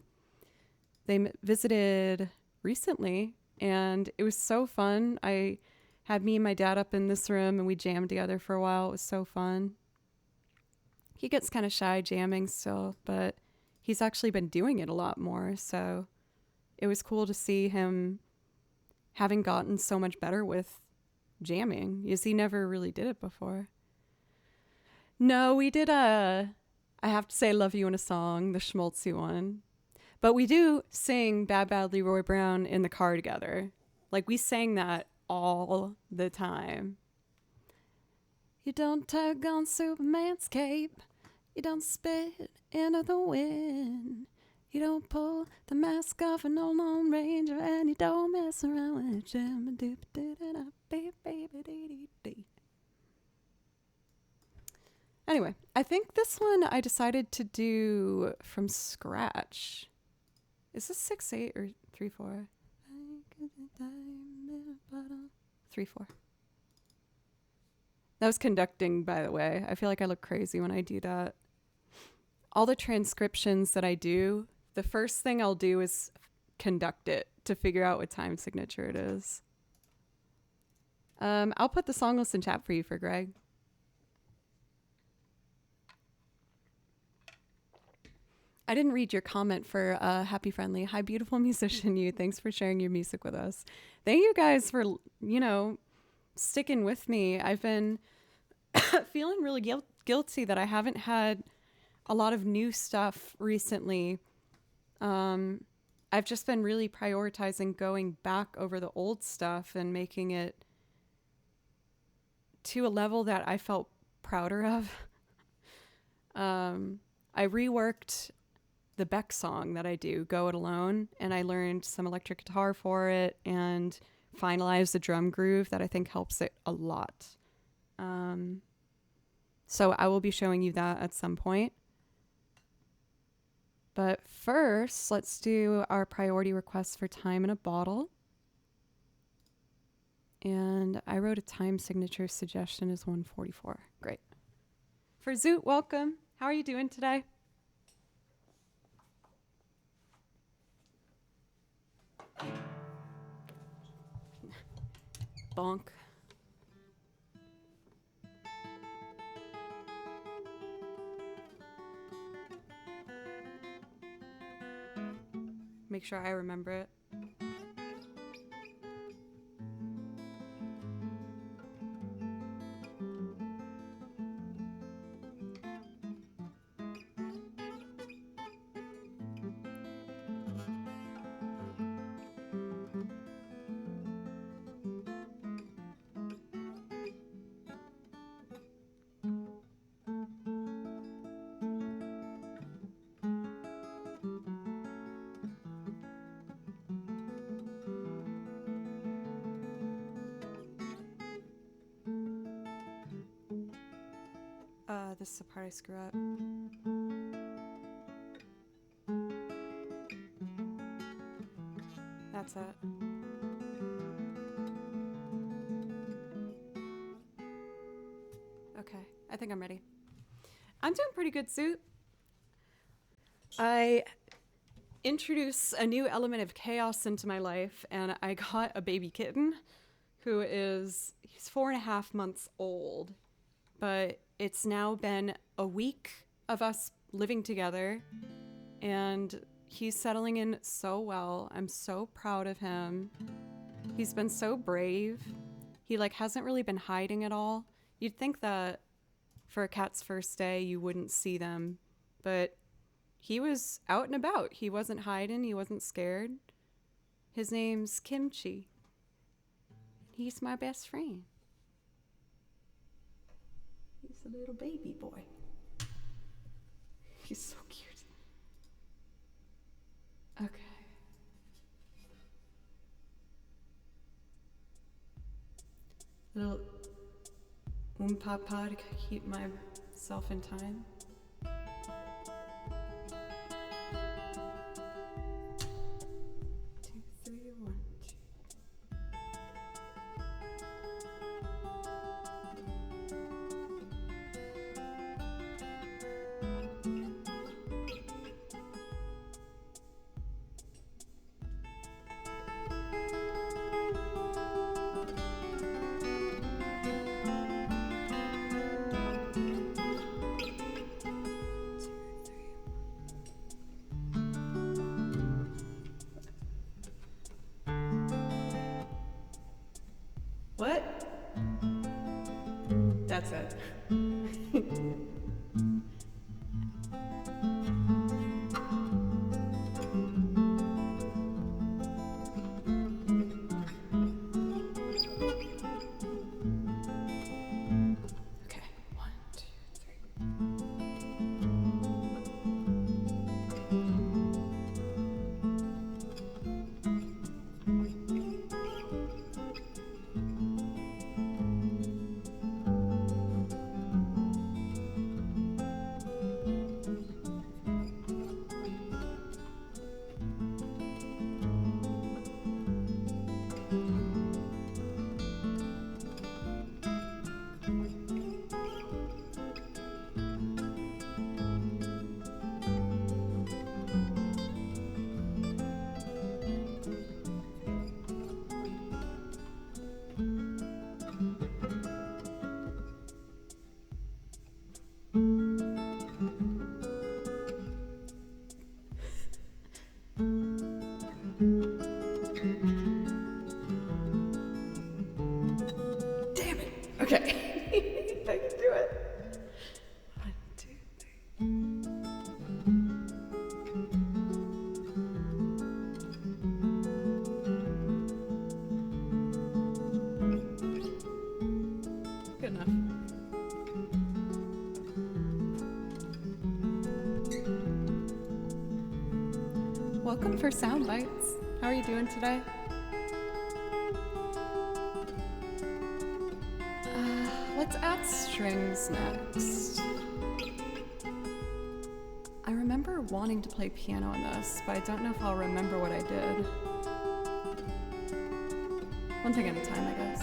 they visited recently, and it was so fun. I had me and my dad up in this room, and we jammed together for a while. It was so fun. He gets kind of shy jamming still, but he's actually been doing it a lot more, so it was cool to see him having gotten so much better with jamming, because he never really did it before. No, we did I have to say Love You in a Song, the schmaltzy one. But we do sing Bad Bad Leroy Brown in the car together. Like, we sang that all the time. You don't tug on Superman's cape. You don't spit into the wind. You don't pull the mask off an old Lone Ranger, and you don't mess around with Jim. Anyway, I think this one I decided to do from scratch. Is this 6/8 or 3/4? 3/4. That was conducting, by the way. I feel like I look crazy when I do that. All the transcriptions that I do the first thing I'll do is conduct it to figure out what time signature it is. I'll put the song list in chat for you for Greg. I didn't read your comment for Happy Friendly. Hi, beautiful musician you. Thanks for sharing your music with us. Thank you guys for, sticking with me. I've been feeling really guilty that I haven't had a lot of new stuff recently. I've just been really prioritizing going back over the old stuff and making it to a level that I felt prouder of. I reworked the Beck song that I do, Go It Alone, and I learned some electric guitar for it and finalized the drum groove that I think helps it a lot. So I will be showing you that at some point. But first, let's do our priority requests for Time in a Bottle. And I wrote a time signature suggestion is 1:44. Great. For Zoot, welcome. How are you doing today? Bonk. Make sure I remember it. This is the part I screw up. That's it. Okay, I think I'm ready. I'm doing pretty good, Zoot. I introduced a new element of chaos into my life, and I got a baby kitten he's 4.5 months old, but it's now been a week of us living together, and he's settling in so well. I'm so proud of him. He's been so brave. He hasn't really been hiding at all. You'd think that for a cat's first day, you wouldn't see them, but he was out and about. He wasn't hiding. He wasn't scared. His name's Kimchi. He's my best friend. He's a little baby boy. He's so cute. Okay. Little papa to keep myself in time. What? That's it. Okay, 1, 2, 3. Okay. I can do it. 1, 2, 3. Good enough. Welcome for Sound Bites. How are you doing today? Let's add strings next. I remember wanting to play piano in this, but I don't know if I'll remember what I did. One thing at a time, I guess.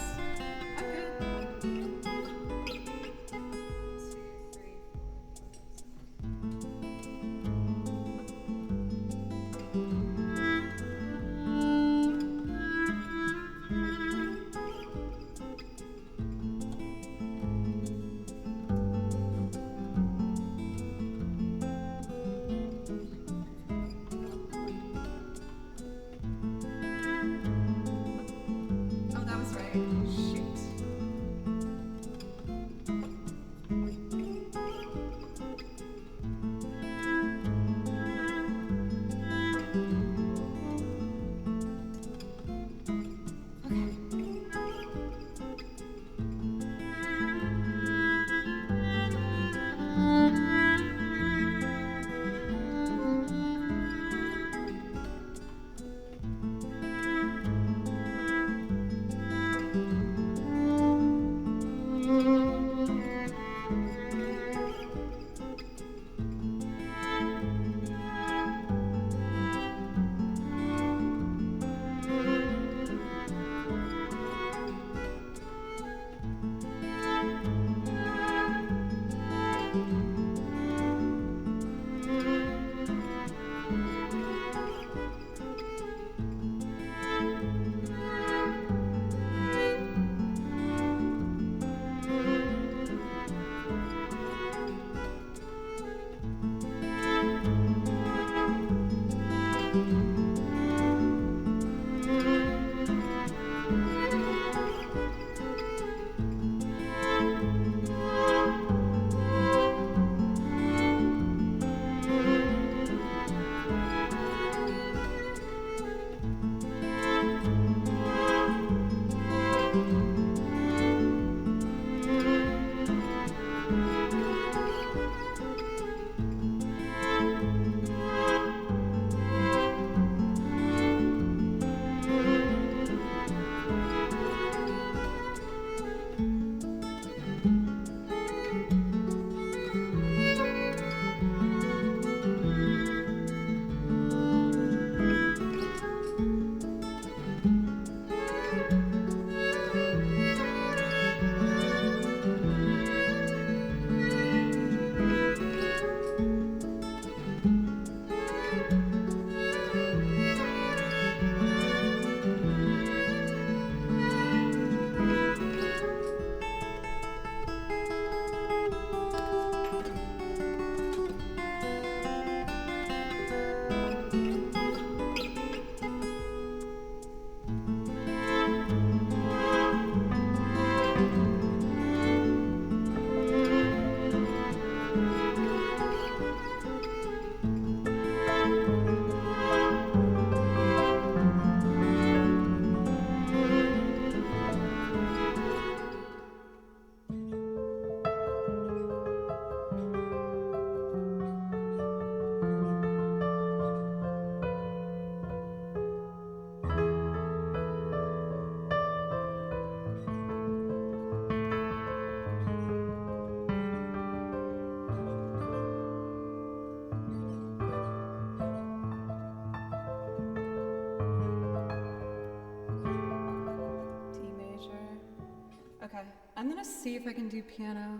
Okay, I'm gonna see if I can do piano.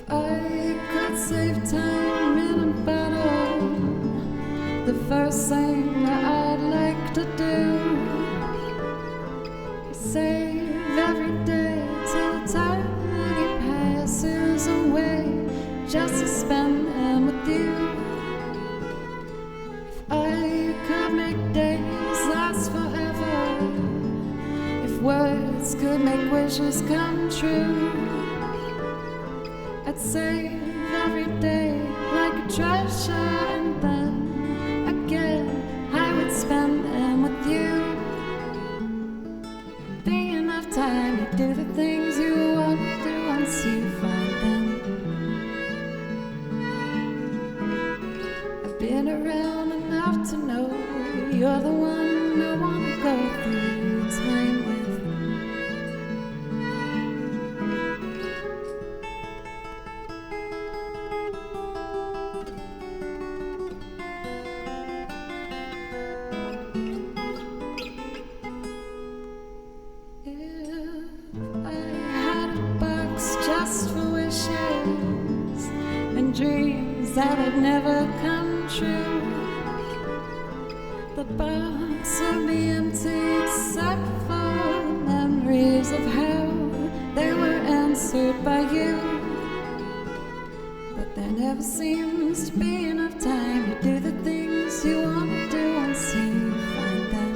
I could save time in a battle, the first thing that I'd like to do is save every day till eternity passes away, just to spend them with you. If I could make days last forever, if words could make wishes come true, I'd save every day like a treasure, and then again I would spend them with you. Be enough time to do the things you want to do once you find them. I've been around enough to know you're the one I want to go through time with. Dreams that would never come true, the box would be empty except for memories of how they were answered by you. But there never seems to be enough time to do the things you want to do once you find them.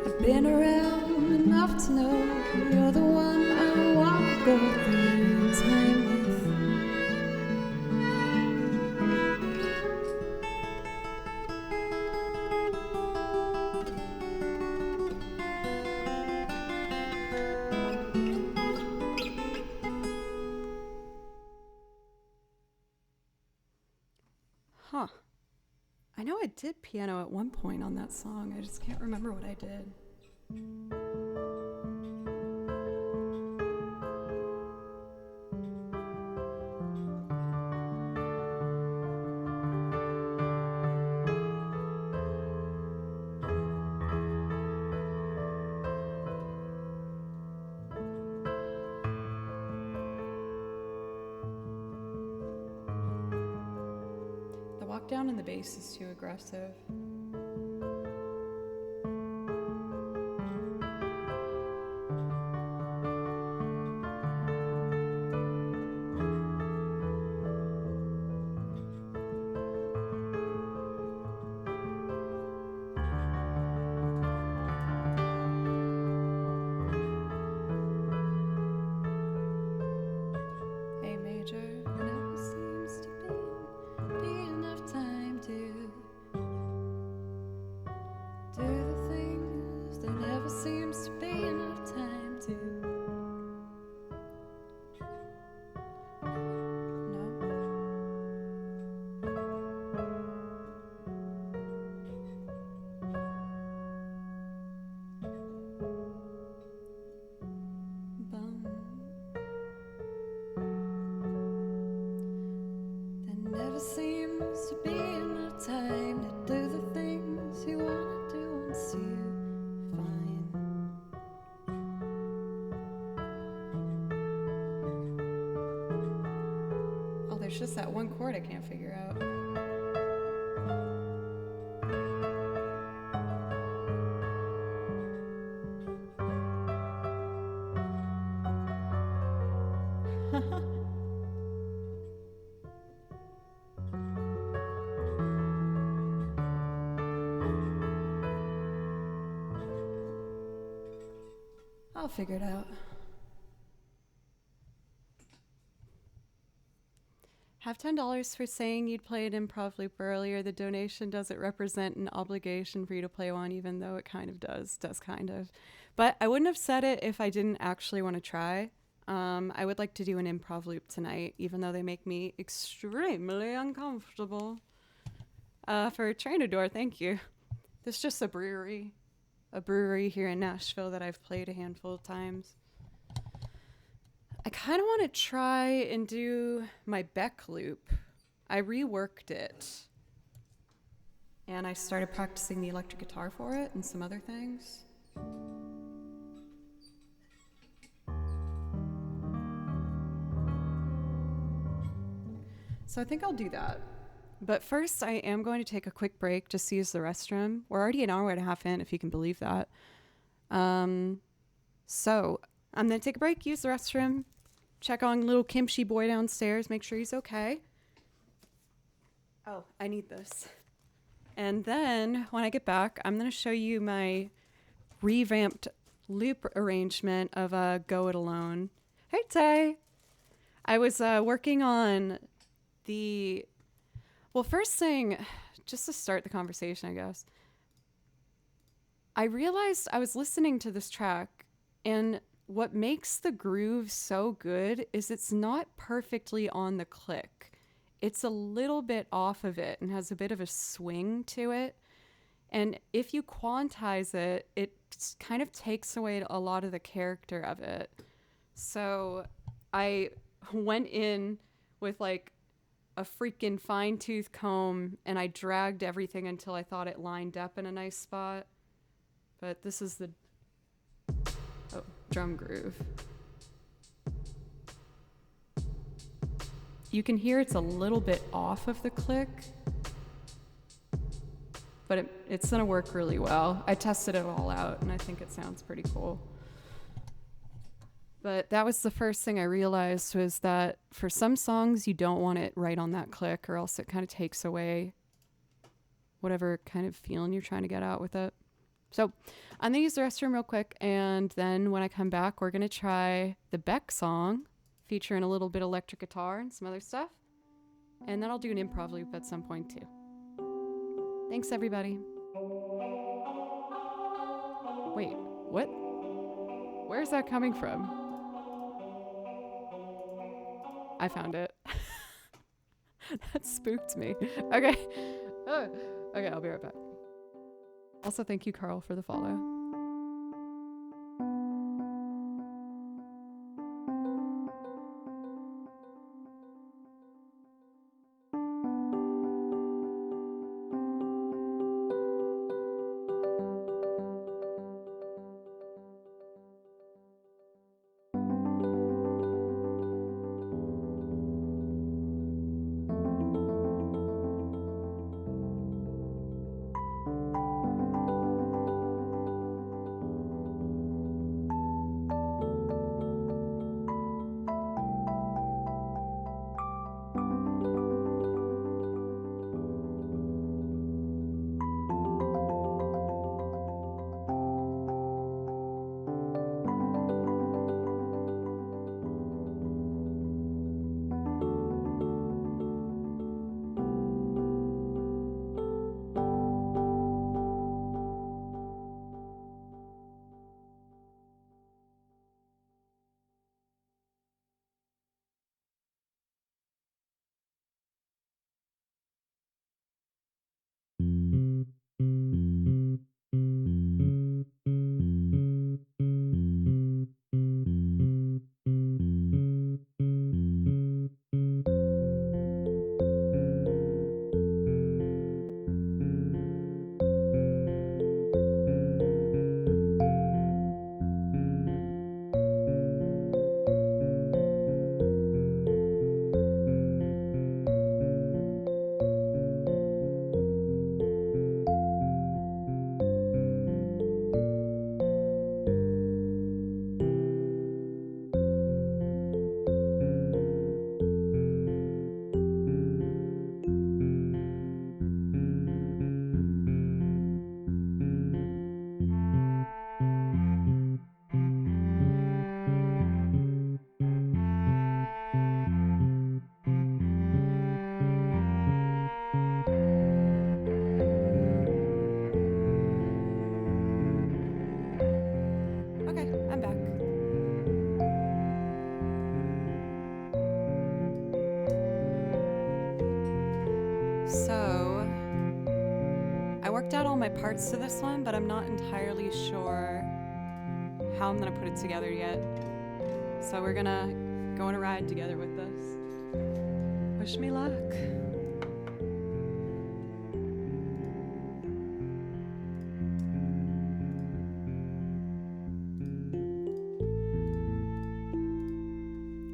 I've been around enough to know you're the one I want to go through time with. Huh. I know I did piano at one point on that song. I just can't remember what I did. The walk down in the bass is too aggressive. A major never seems to be enough time to do the things. There never seems to be enough time to. No. Bum. There never seems to be enough time to do the things you want to do once you find. Oh, there's just that one chord I can't figure out. I'll figure it out. Have $10 for saying you'd play an improv loop earlier. The donation doesn't represent an obligation for you to play one, even though it kind of does kind of. But I wouldn't have said it if I didn't actually want to try. I would like to do an improv loop tonight, even though they make me extremely uncomfortable. For Trainador, thank you. This is just a brewery here in Nashville that I've played a handful of times. I kind of want to try and do my Beck loop. I reworked it. And I started practicing the electric guitar for it and some other things. So I think I'll do that. But first, I am going to take a quick break just to use the restroom. We're already an hour and a half in, if you can believe that. So I'm going to take a break, use the restroom, check on little Kimchi boy downstairs, make sure he's okay. Oh, I need this. And then when I get back, I'm going to show you my revamped loop arrangement of Go It Alone. Hey, Tay. I was working on the... Well, first thing, just to start the conversation, I guess, I realized I was listening to this track, and what makes the groove so good is it's not perfectly on the click. It's a little bit off of it and has a bit of a swing to it. And if you quantize it, it kind of takes away a lot of the character of it. So I went in with like a freaking fine-tooth comb and I dragged everything until I thought it lined up in a nice spot. But this is the drum groove. You can hear it's a little bit off of the click, but it's gonna work really well. I tested it all out and I think it sounds pretty cool. But that was the first thing I realized, was that for some songs, you don't want it right on that click, or else it kind of takes away whatever kind of feeling you're trying to get out with it. So I'm going to use the restroom real quick, and then when I come back, we're going to try the Beck song, featuring a little bit of electric guitar and some other stuff. And then I'll do an improv loop at some point, too. Thanks, everybody. Wait, what? Where's that coming from? I found it. That spooked me. Okay. Okay, I'll be right back. Also, thank you, Carl, for the follow. Okay, I'm back. So, I worked out all my parts to this one, but I'm not entirely sure how I'm gonna put it together yet. So we're gonna go on a ride together with this. Wish me luck.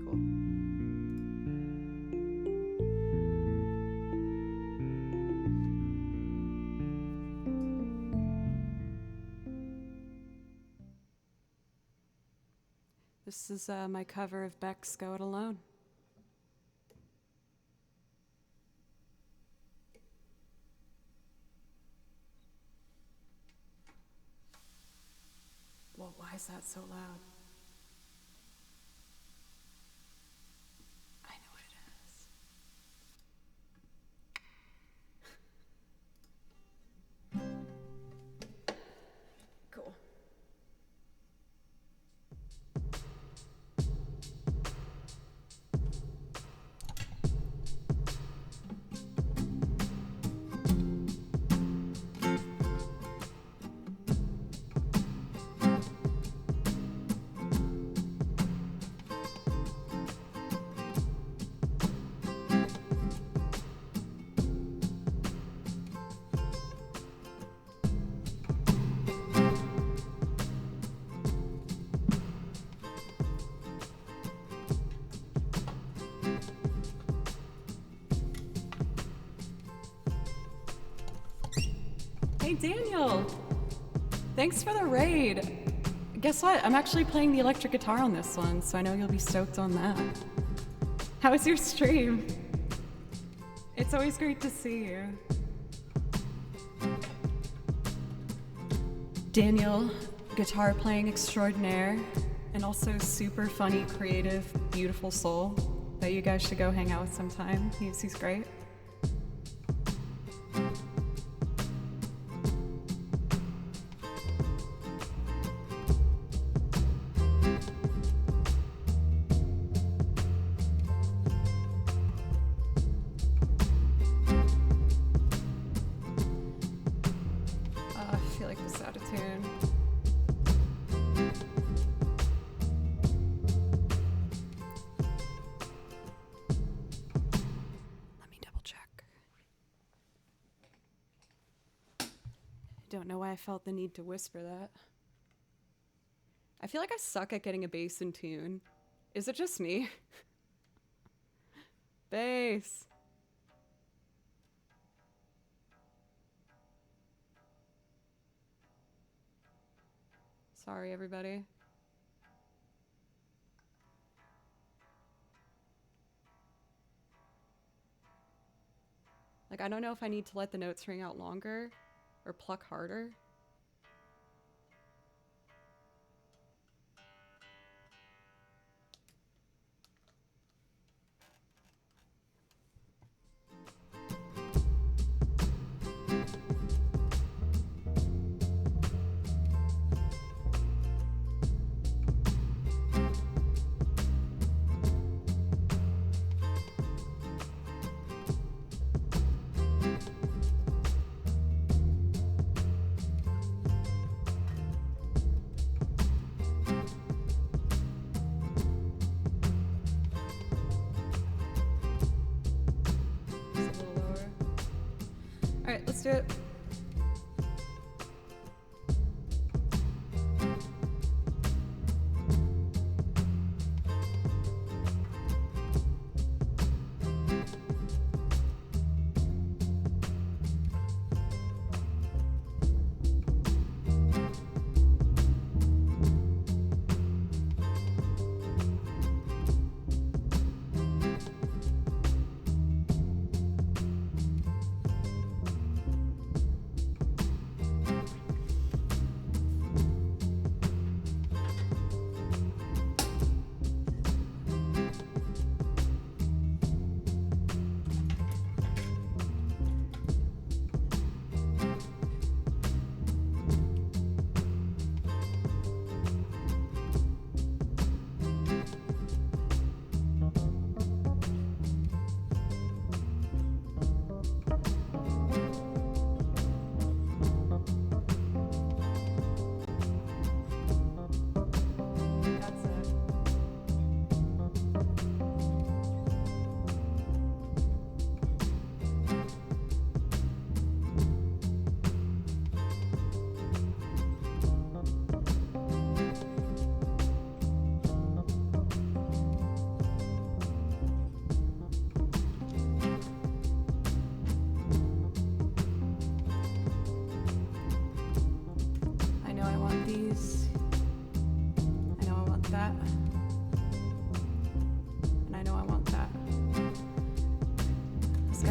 Cool. This is my cover of Beck's Go It Alone. Well, why is that so loud? I know what it is. Cool. Hey Daniel, thanks for the raid. Guess what? I'm actually playing the electric guitar on this one, so I know you'll be stoked on that. How was your stream? It's always great to see you. Daniel, guitar playing extraordinaire, and also super funny, creative, beautiful soul that you guys should go hang out with sometime. He's great. I feel like this is out of tune. Let me double check. I don't know why I felt the need to whisper that. I feel like I suck at getting a bass in tune. Is it just me? Bass. Sorry, everybody. Like, I don't know if I need to let the notes ring out longer or pluck harder. Just a little lower. All right, let's do it.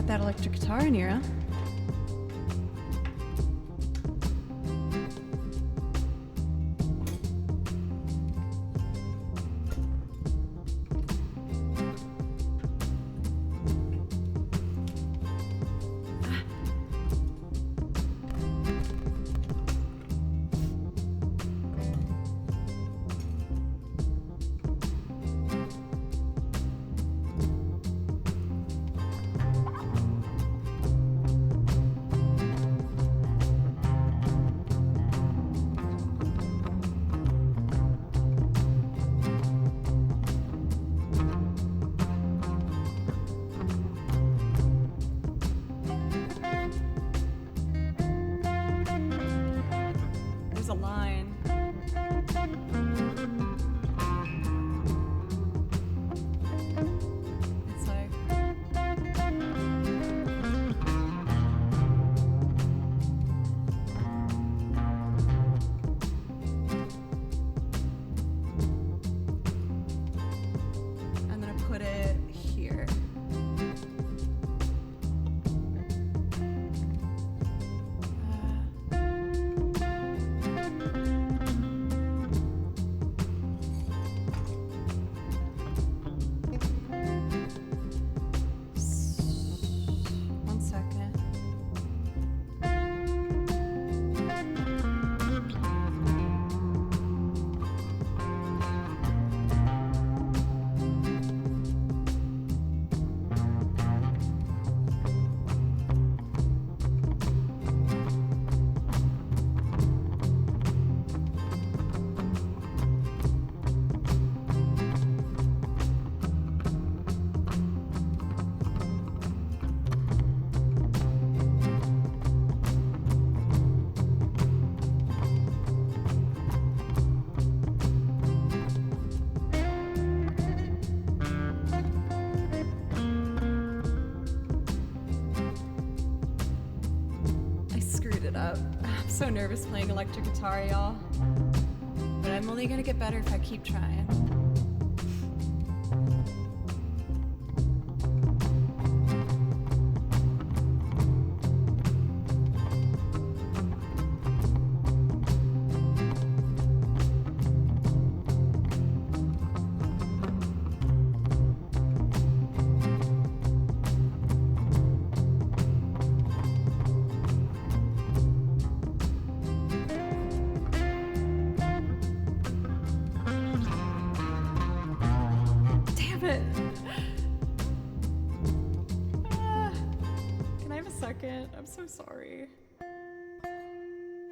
that electric guitar in here, huh? A line. It's like I'm gonna put it here. I'm so nervous playing electric guitar, y'all. But I'm only gonna get better if I keep trying. Can I have a second? I'm so sorry.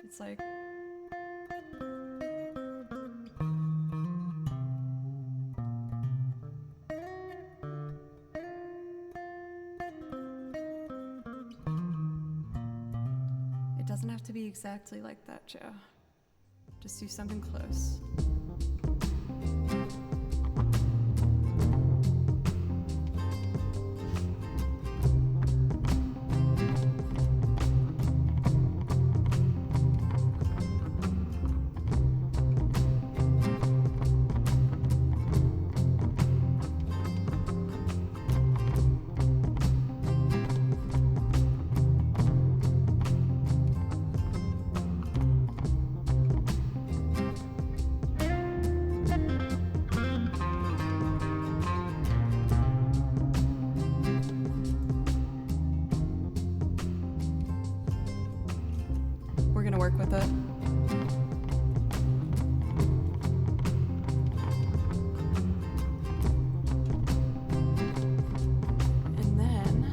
It's like... It doesn't have to be exactly like that, Joe. Just do something close. We're gonna work with it. And then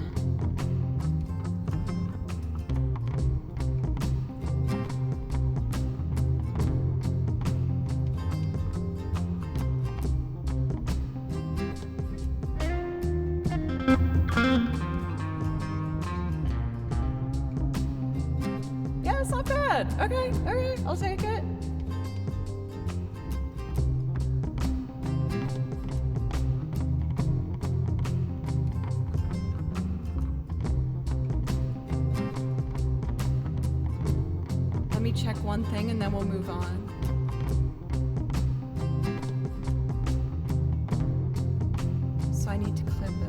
yeah, it's not bad. Okay, I'll take it. Let me check one thing and then we'll move on. So I need to clip it.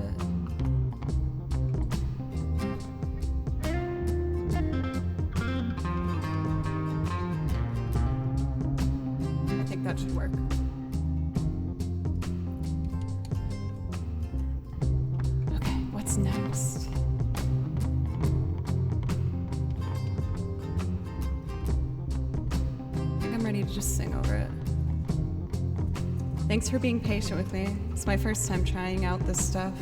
What's next? I think I'm ready to just sing over it. Thanks for being patient with me. It's my first time trying out this stuff.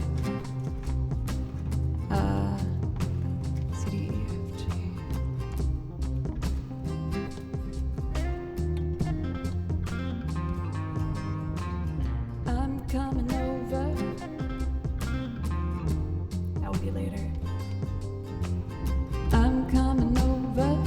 C, D, E, F, G. I'm coming over. That will be later. I'm coming over.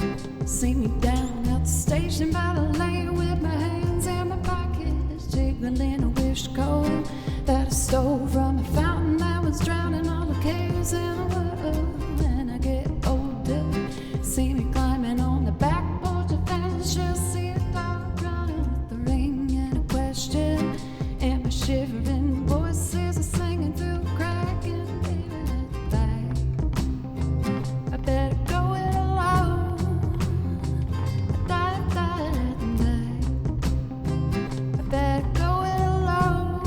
See me down at the station by the lane with my hands in my pockets, jiggling a wish cold that I stole from a fountain that was drowning all the cares in the world. When I get older, see me climbing on the back porch of fence, just see a dog running with the ring and a question, and my shivering voices are singing through a crack in the back. I better go it alone. I better go it alone.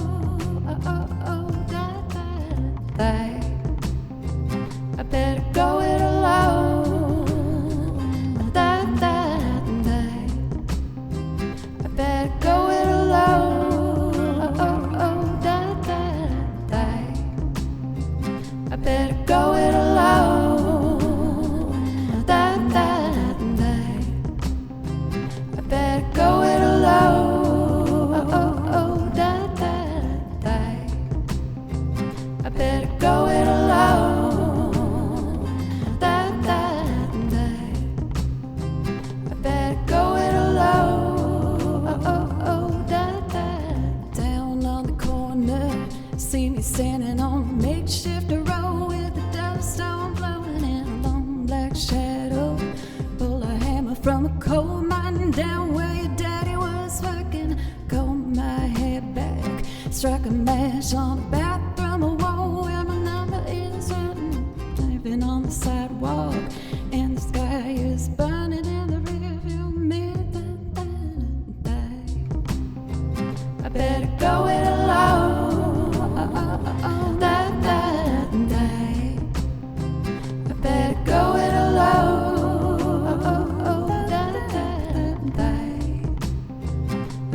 I better go it alone. I better go it alone. I better go it alone. I better go it alone. I better go it alone. I better go it alone. Down on the corner, see me standing on a makeshift road with the dust on blowing in a long black shadow. Pull a hammer from a coal mine down where your daddy was working. Comb my hair back, strike a match on a bathroom wall where my number is written. Living on the sidewalk, and the sky is burning in the rearview mirror. I better go it alone. I better go it alone.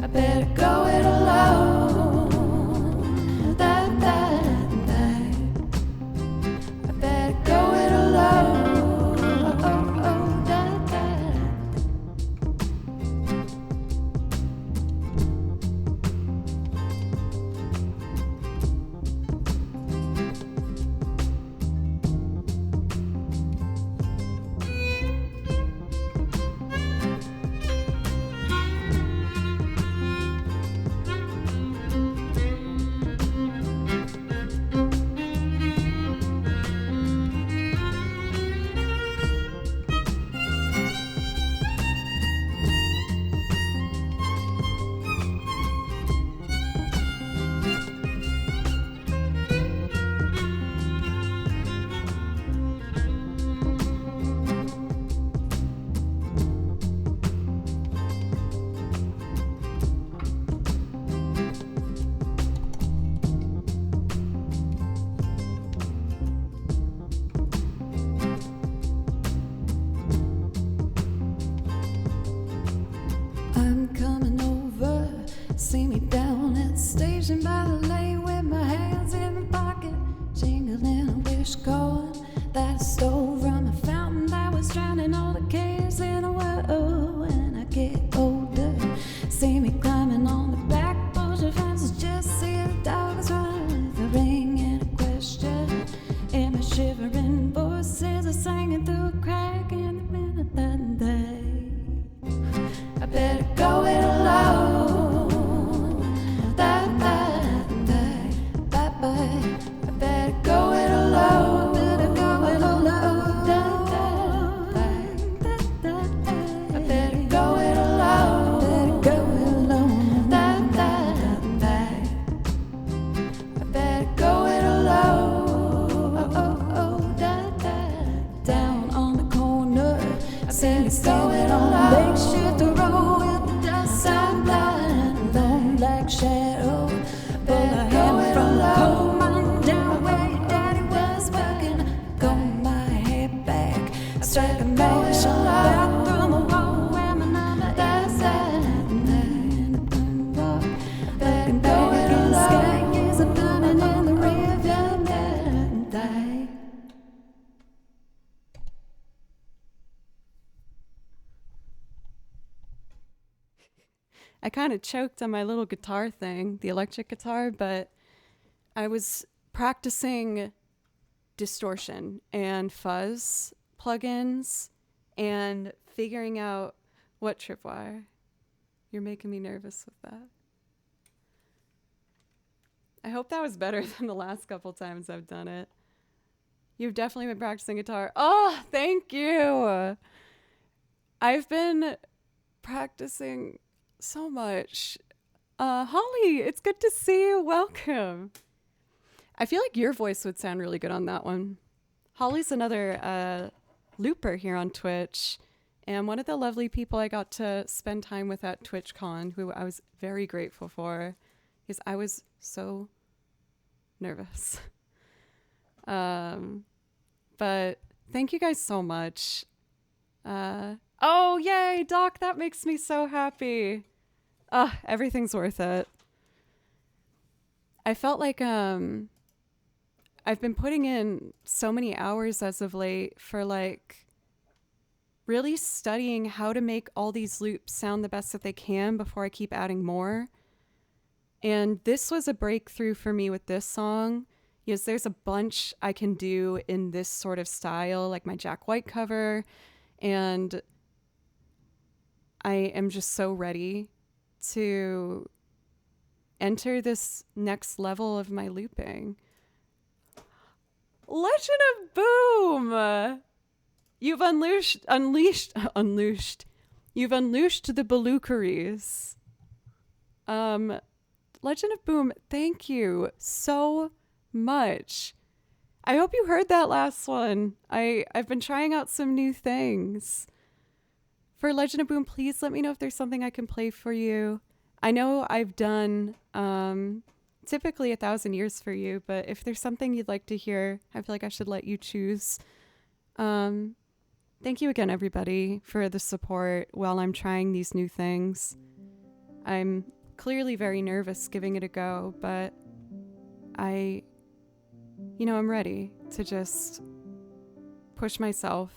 I better go it alone. I kind of choked on my little guitar thing, the electric guitar, but I was practicing distortion and fuzz plugins and figuring out what tripwire. You're making me nervous with that. I hope that was better than the last couple times I've done it. You've definitely been practicing guitar. Oh, thank you. I've been practicing so much. Holly, it's good to see you. Welcome. I feel like your voice would sound really good on that one. Holly's another looper here on Twitch, and one of the lovely people I got to spend time with at TwitchCon, who I was very grateful for, because I was so nervous. But thank you guys so much. Oh, yay, Doc, that makes me so happy. Everything's worth it. I felt like I've been putting in so many hours as of late for like really studying how to make all these loops sound the best that they can before I keep adding more. And this was a breakthrough for me with this song. Yes, there's a bunch I can do in this sort of style, like my Jack White cover. And I am just so ready to enter this next level of my looping. Legend of Boom! You've unleashed You've unleashed the Belucaries. Legend of Boom, thank you so much. I hope you heard that last one. I've been trying out some new things. For Legend of Boom, please let me know if there's something I can play for you. I know I've done typically 1,000 Years for you, but if there's something you'd like to hear, I feel like I should let you choose. Thank you again, everybody, for the support while I'm trying these new things. I'm clearly very nervous giving it a go, but I'm ready to just push myself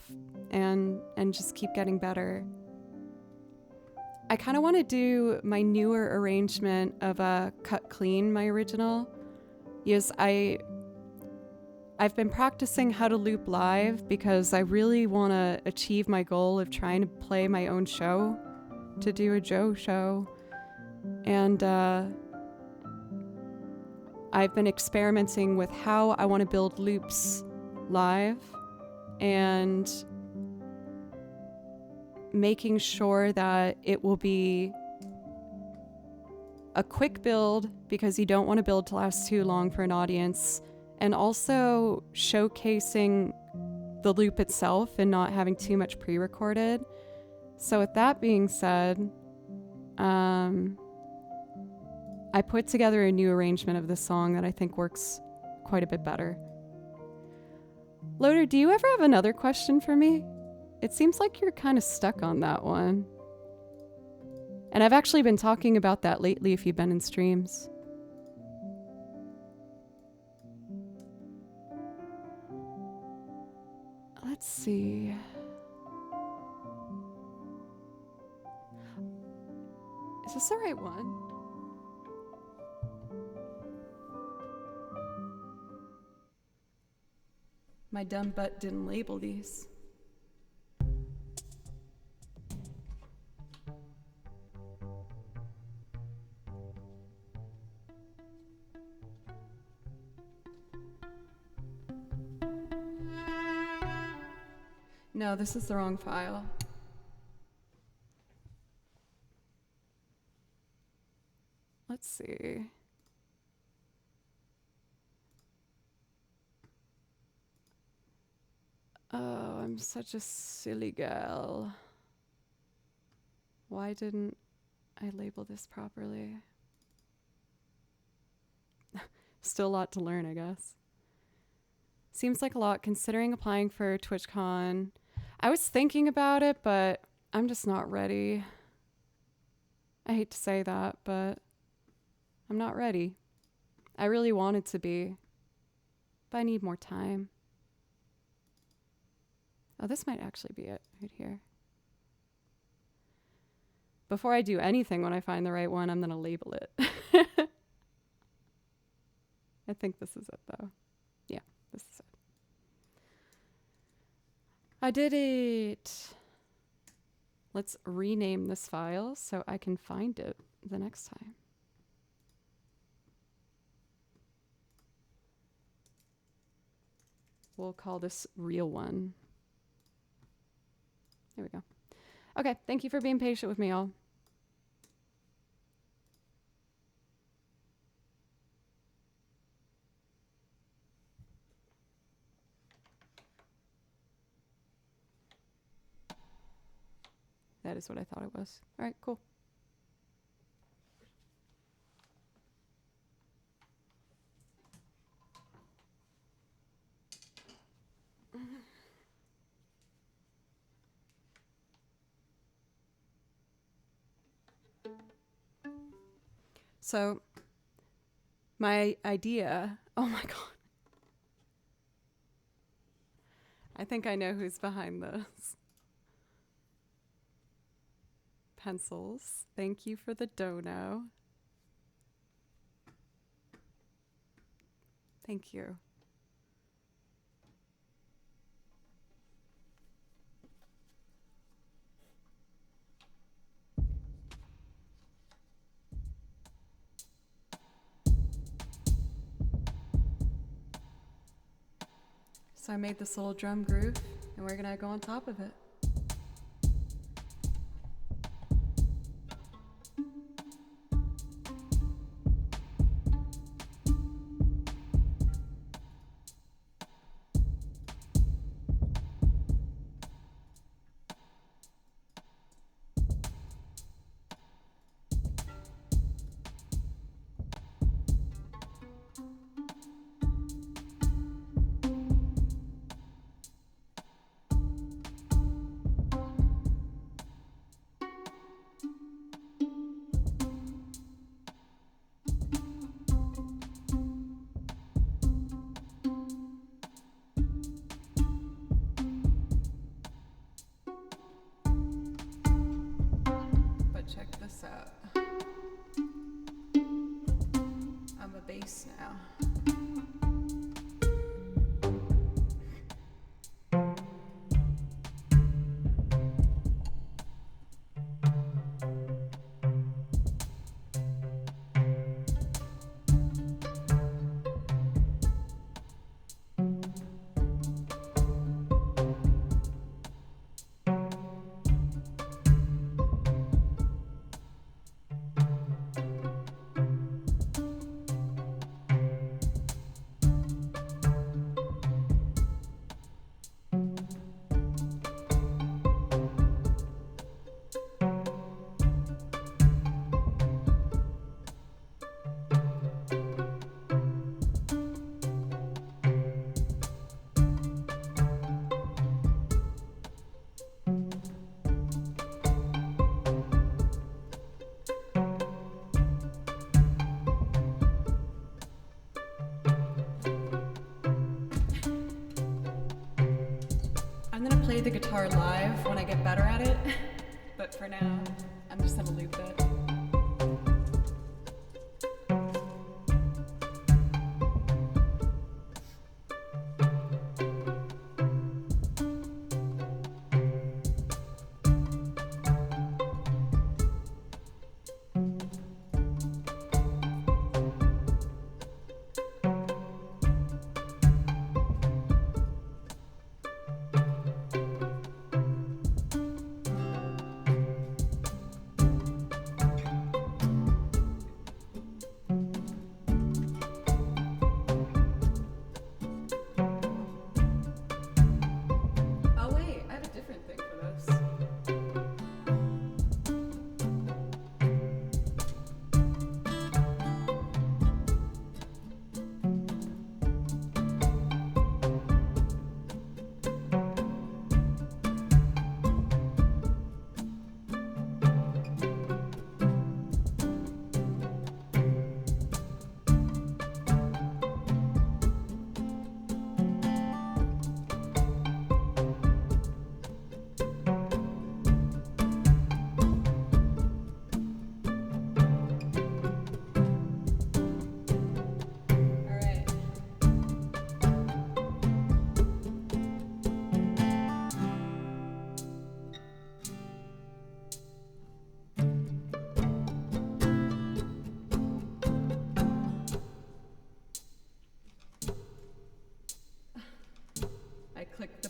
and just keep getting better. I kind of want to do my newer arrangement of Cut Clean, my original. Yes, I've been practicing how to loop live because I really want to achieve my goal of trying to play my own show, to do a Joe show. And I've been experimenting with how I want to build loops live and making sure that it will be a quick build because you don't want to build to last too long for an audience, and also showcasing the loop itself and not having too much pre-recorded. So with that being said, I put together a new arrangement of this song that I think works quite a bit better. Loader, do you ever have another question for me? It seems like you're kind of stuck on that one. And I've actually been talking about that lately if you've been in streams. Let's see. Is this the right one? My dumb butt didn't label these. No, this is the wrong file. Let's see. Oh, I'm such a silly girl. Why didn't I label this properly? Still a lot to learn, I guess. Seems like a lot considering applying for TwitchCon. I was thinking about it, but I'm just not ready. I hate to say that, but I'm not ready. I really wanted to be, but I need more time. Oh, this might actually be it right here. before I do anything, when I find the right one, I'm going to label it. I think this is it, though. Yeah, this is it. I did it. Let's rename this file so I can find it the next time. We'll call this real one. There we go. Okay, thank you for being patient with me, all. That is what I thought it was. All right, cool. So, my idea, oh my God. I think I know who's behind this. Pencils. Thank you for the dono. Thank you. So I made this little drum groove, and we're gonna go on top of it. Check this out. I'm a bass now. I'm gonna play the guitar live when I get better at it, but for now, I'm just gonna loop it.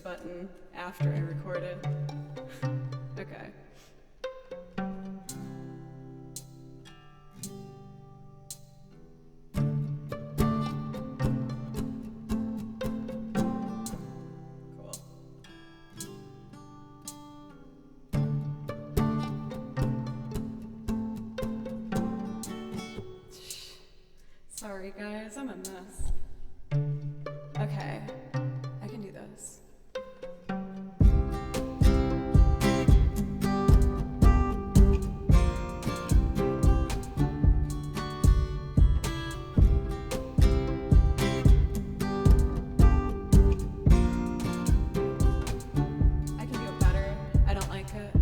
button after I recorded. Okay. Sorry guys, I'm a mess. Okay, I can do this. I can do it better. I don't like it.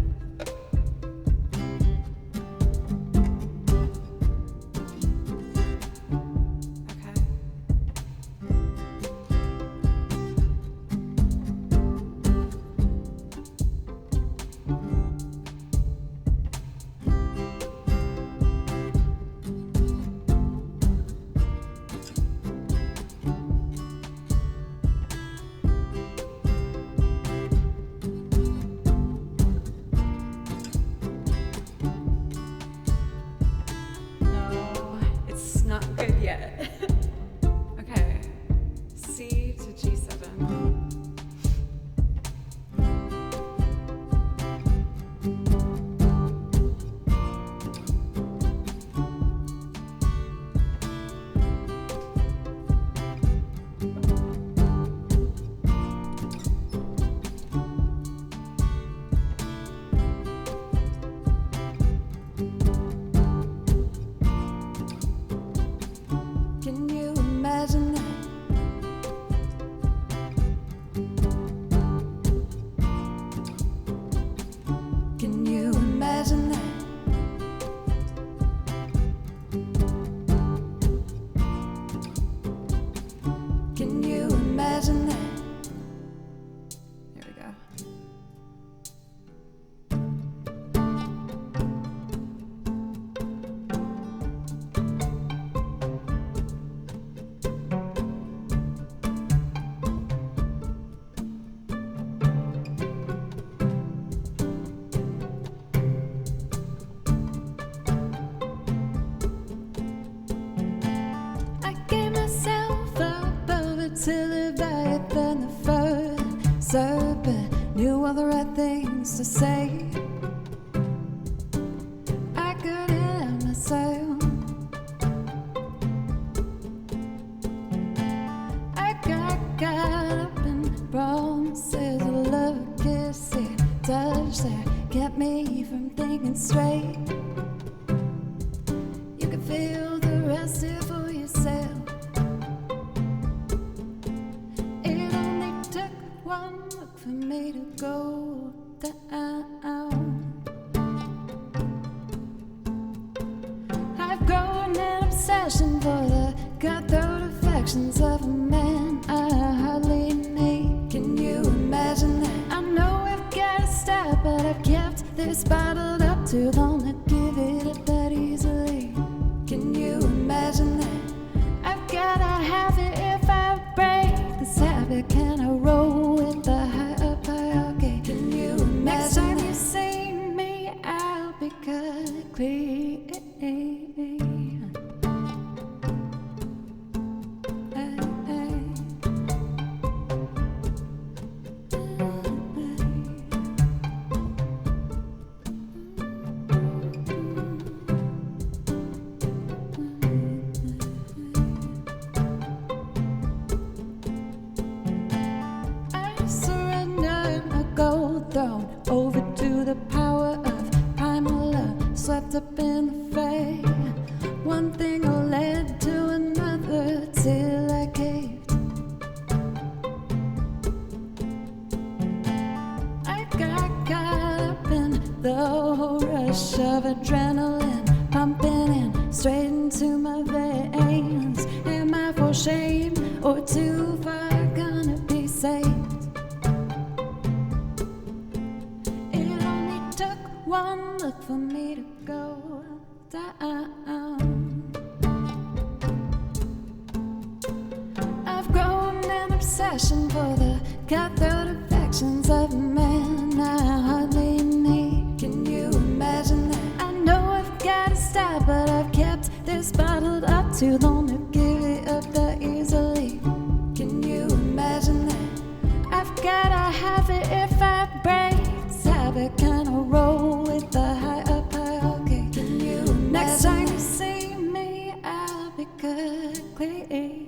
Not good yet. Okay, C to G7. Can you imagine that? Can you imagine that? Can you imagine that? Here we go. To live by than the first serpent knew all the right things to say. I could hear myself. I got caught up in promises of love, kiss, it, touch that kept me from thinking straight. You can feel the rest here for yourself. One look for me to go down. I've grown an obsession for the cutthroat affections of a man I hardly need. Can you imagine that? I know I've got to stop, but I've kept this bottled up too long to give it up that easily. Can you imagine that? I've gotta have it if I break this habit. Can I roll with the hierarchy? Can you imagine? Next time you see me, I'll be cut clean. Thrown over to the power of primal love, swept up in the fray. One thing led to another till I caved. I got caught up in the whole rush of adrenaline, pumping in straight into my veins. Am I for shame or too far gonna be saved? One look for me to go down. I've grown an obsession for the cutthroat effect. affections of a man I hardly need. Can you imagine that? I know I've got to stop, but I've kept this bottled up too long to give it up that easily. Can you imagine that? I've gotta have it if I break this habit, kinda roll with the high up hierarchy. Can you imagine? Next time you see me, I'll be good, clean.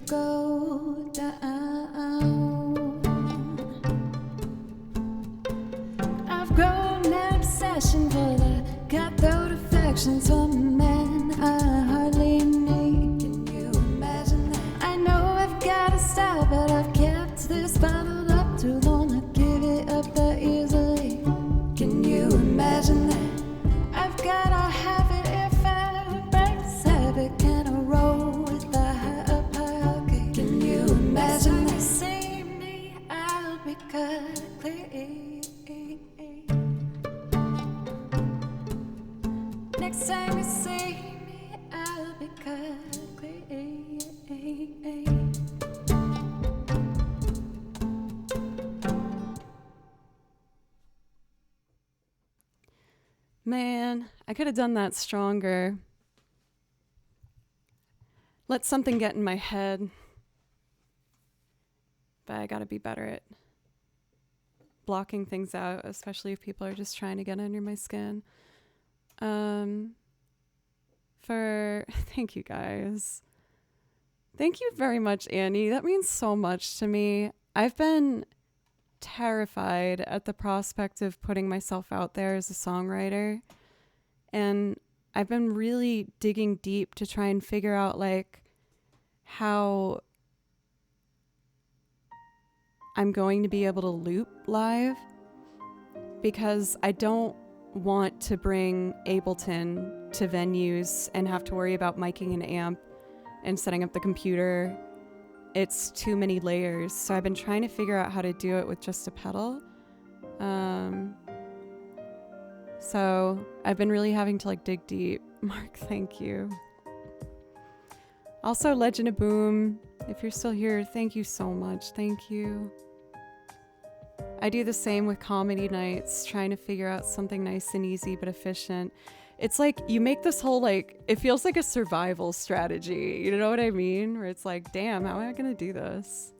Go down. I've grown an obsession for the cutthroat affections of men I hardly need. Can you imagine that? I know I've got to stop, but I've kept this bottled up too long to give it up that easily. Can you imagine that? I've got to have it if I break this habit. Can I roll with the high up hierarchy? Can you imagine that? See me, I'll be cut clean. Next time you see me, I'll be cut clean. Man, I could have done that stronger. Let something get in my head. But I gotta be better at blocking things out, especially if people are just trying to get under my skin. Thank you guys. Thank you very much, Annie. That means so much to me. I've been terrified at the prospect of putting myself out there as a songwriter. And I've been really digging deep to try and figure out like how I'm going to be able to loop live, because I don't want to bring Ableton to venues and have to worry about miking an amp and setting up the computer. It's too many layers. So I've been trying to figure out how to do it with just a pedal. So I've been really having to like dig deep. Mark, thank you. Also, Legend of Boom, if you're still here, thank you so much. Thank you. I do the same with comedy nights, trying to figure out something nice and easy but efficient. It's like you make this whole like, it feels like a survival strategy. You know what I mean? Where it's like, damn, how am I going to do this?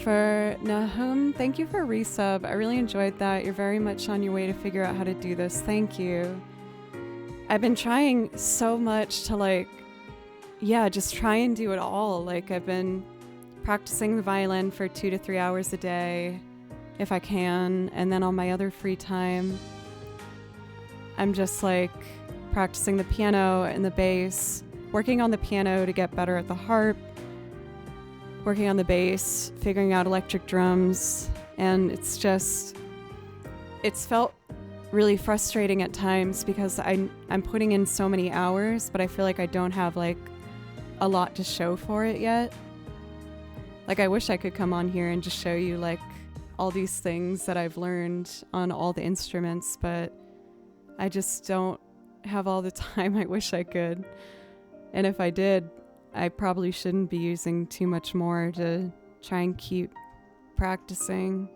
For Nahum, thank you for resub. I really enjoyed that. You're very much on your way to figure out how to do this. Thank you. I've been trying so much to like, yeah, just try and do it all. Like I've been practicing the violin for 2 to 3 hours a day if I can. And then on my other free time, I'm just like practicing the piano and the bass, working on the piano to get better at the harp, working on the bass, figuring out electric drums. And it's felt really frustrating at times because I'm putting in so many hours, but I feel like I don't have like a lot to show for it yet. Like I wish I could come on here and just show you like all these things that I've learned on all the instruments, but I just don't have all the time I wish I could. And if I did, I probably shouldn't be using too much more to try and keep practicing.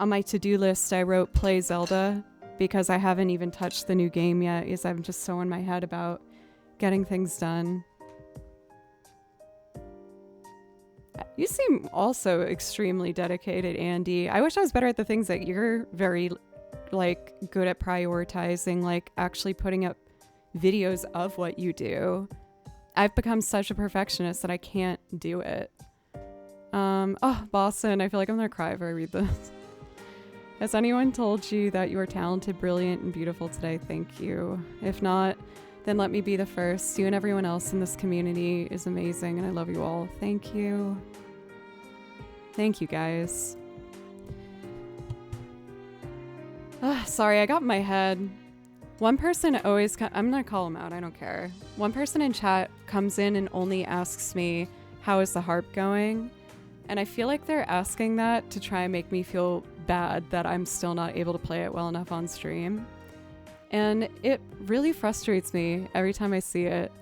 On my to-do list, I wrote play Zelda because I haven't even touched the new game yet, because I'm just so in my head about getting things done. You seem also extremely dedicated, Andy. I wish I was better at the things that you're very like good at prioritizing, like actually putting up videos of what you do. I've become such a perfectionist that I can't do it. Oh, Boston, I feel like I'm gonna cry if I read this. Has anyone told you that you are talented, brilliant, and beautiful today? Thank you. If not, then let me be the first. You and everyone else in this community is amazing, and I love you all. Thank you. Thank you, guys. Sorry, I got in my head. One person always... I'm gonna call him out, I don't care. One person in chat comes in and only asks me, how is the harp going? And I feel like they're asking that to try and make me feel bad that I'm still not able to play it well enough on stream. And it really frustrates me every time I see it.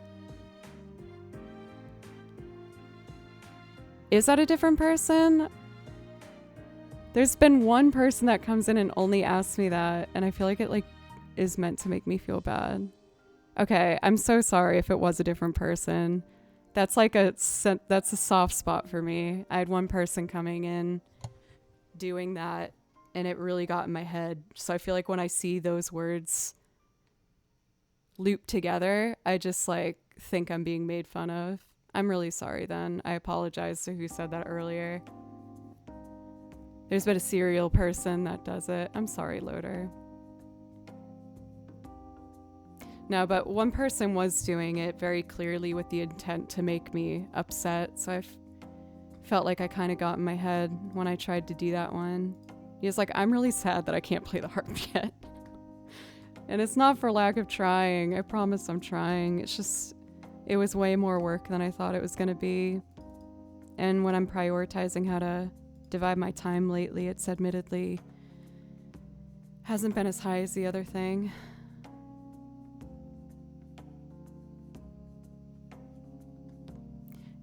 Is that a different person? There's been one person that comes in and only asks me that, and I feel like it like is meant to make me feel bad. Okay, I'm so sorry if it was a different person. That's like that's a soft spot for me. I had one person coming in doing that, and it really got in my head. So I feel like when I see those words looped together, I just like think I'm being made fun of. I'm really sorry then. I apologize to who said that earlier. There's been a serial person that does it. I'm sorry, Loader. No, but one person was doing it very clearly with the intent to make me upset. So I felt like I kind of got in my head when I tried to do that one. He was like, I'm really sad that I can't play the harp yet. And it's not for lack of trying. I promise I'm trying. It's just, it was way more work than I thought it was going to be. And when I'm prioritizing how to divide my time lately, it's admittedly hasn't been as high as the other thing.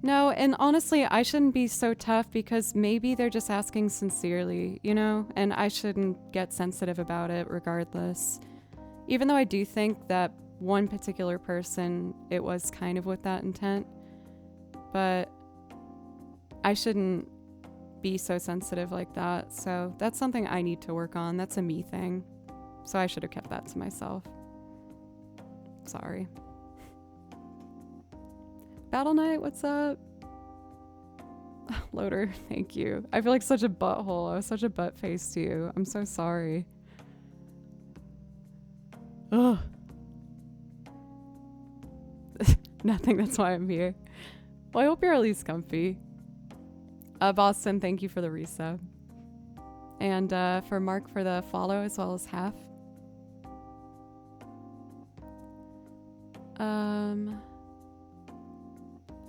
No, and honestly, I shouldn't be so tough because maybe they're just asking sincerely, you know? And I shouldn't get sensitive about it regardless. Even though I do think that one particular person, it was kind of with that intent. But I shouldn't be so sensitive like that. So that's something I need to work on. That's a me thing. So I should have kept that to myself. Sorry. Battle Knight, what's up? Loader, thank you. I feel like such a butthole. I was such a butt face to you. I'm so sorry. Ugh. Nothing, that's why I'm here. Well, I hope you're at least comfy. Boston, thank you for the resub. And for Mark for the follow as well as half.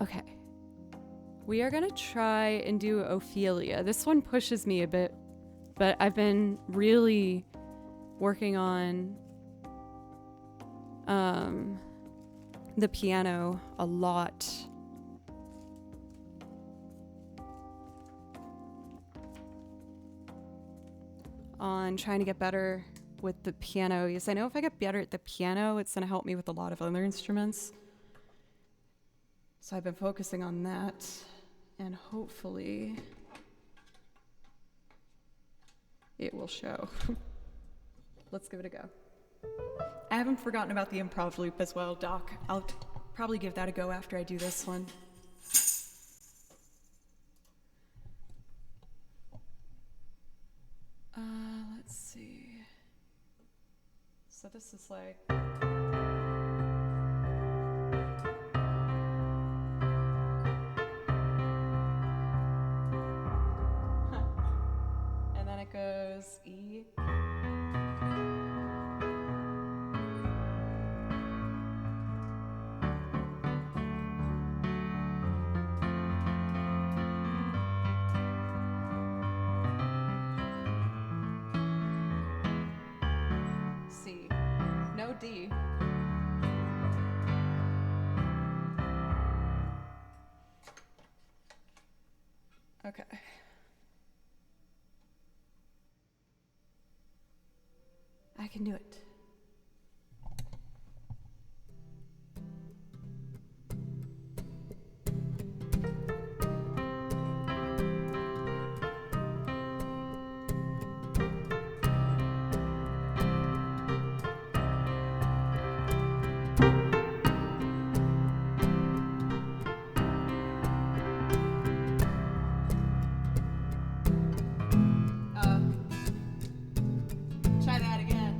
Okay. We are gonna try and do Ophelia. This one pushes me a bit, but I've been really working on the piano a lot. On trying to get better with the piano. Yes, I know if I get better at the piano, it's gonna help me with a lot of other instruments. So I've been focusing on that, and hopefully it will show. Let's give it a go. I haven't forgotten about the improv loop as well, Doc. I'll probably give that a go after I do this one. Let's see. So this is like. And then it goes E. C. No D. Okay. I can do it. Try that again.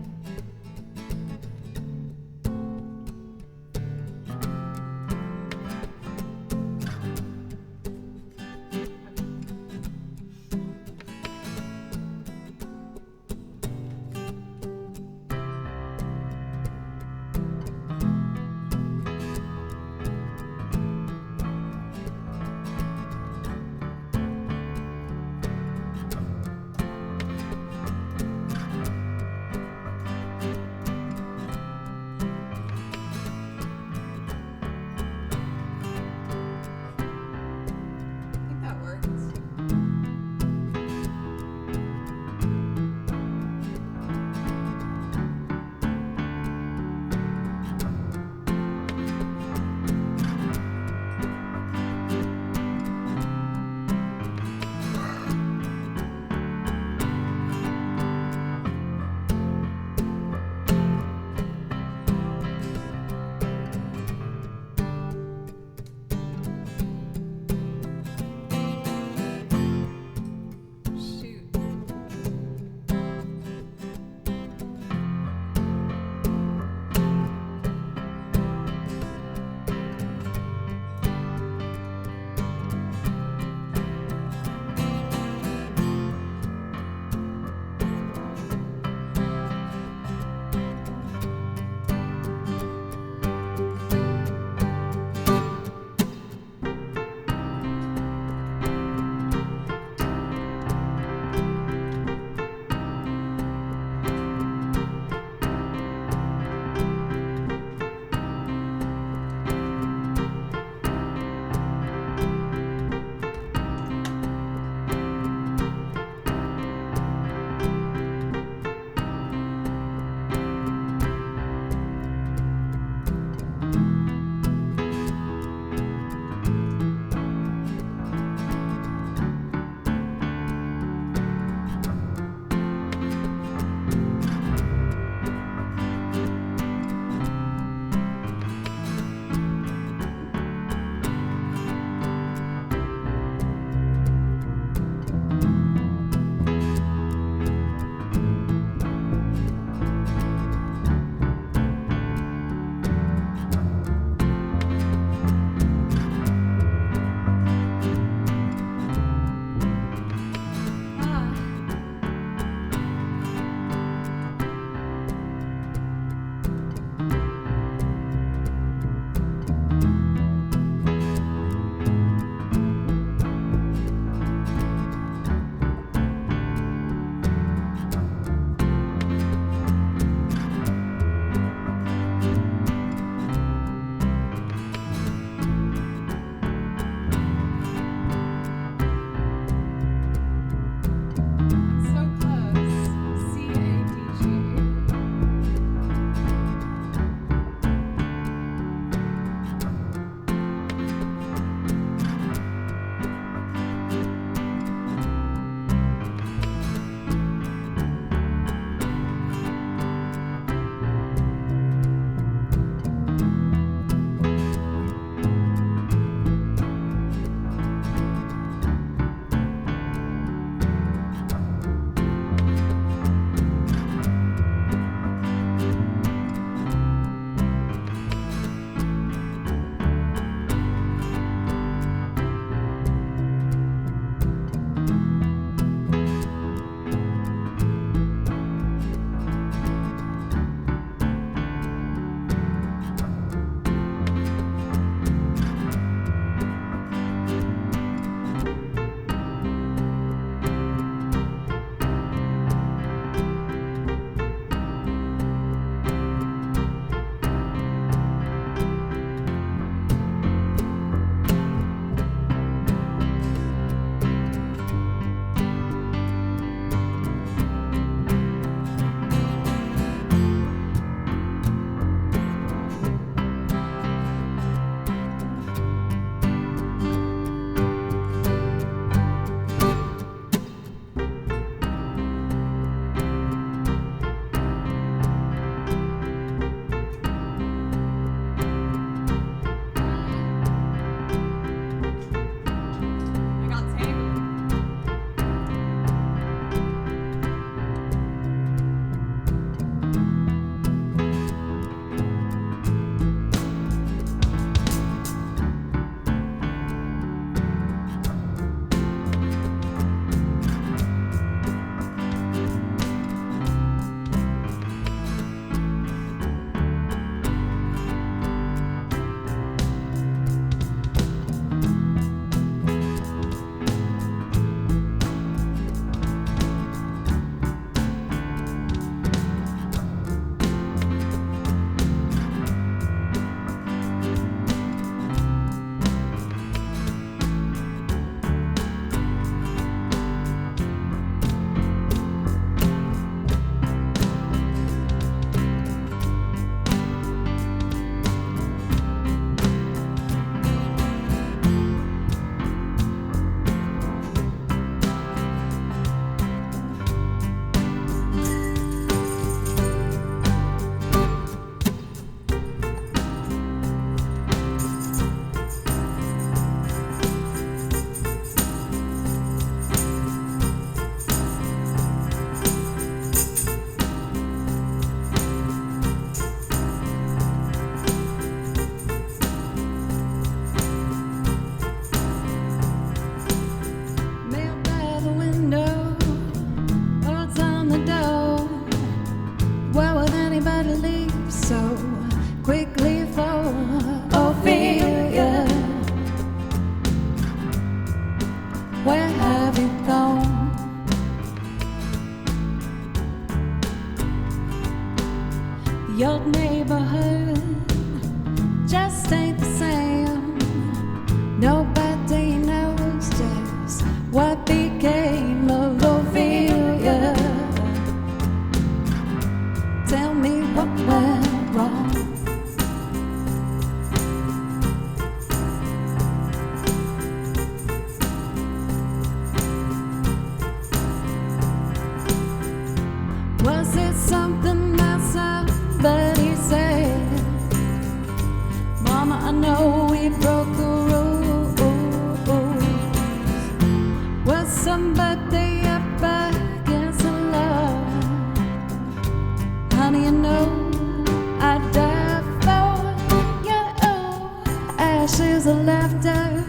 laughter.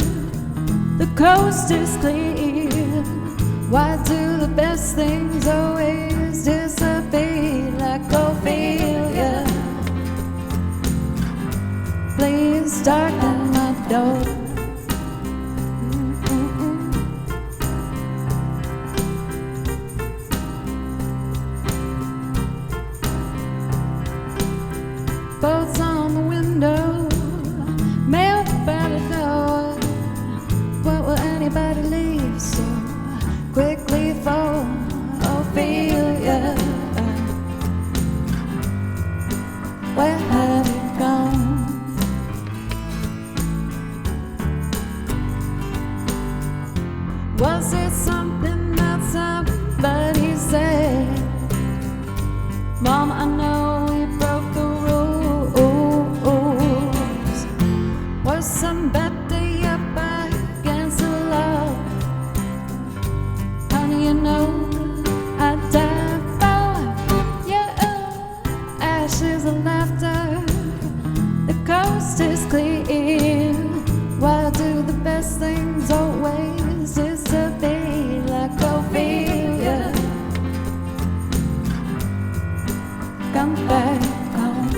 The coast is clear. Why do the best things always disappear like Ophelia? Please darken my door. Boats on the window, mail by the door. What will anybody leave so quickly for Ophelia? Where have you gone? Was it something that somebody said? Mom, I know we broke the rules. Was somebody up against the law? Honey, you know I'd die for your ashes and laughter. The coast is clear. Why do the best things always disappear like Ophelia? Come back home.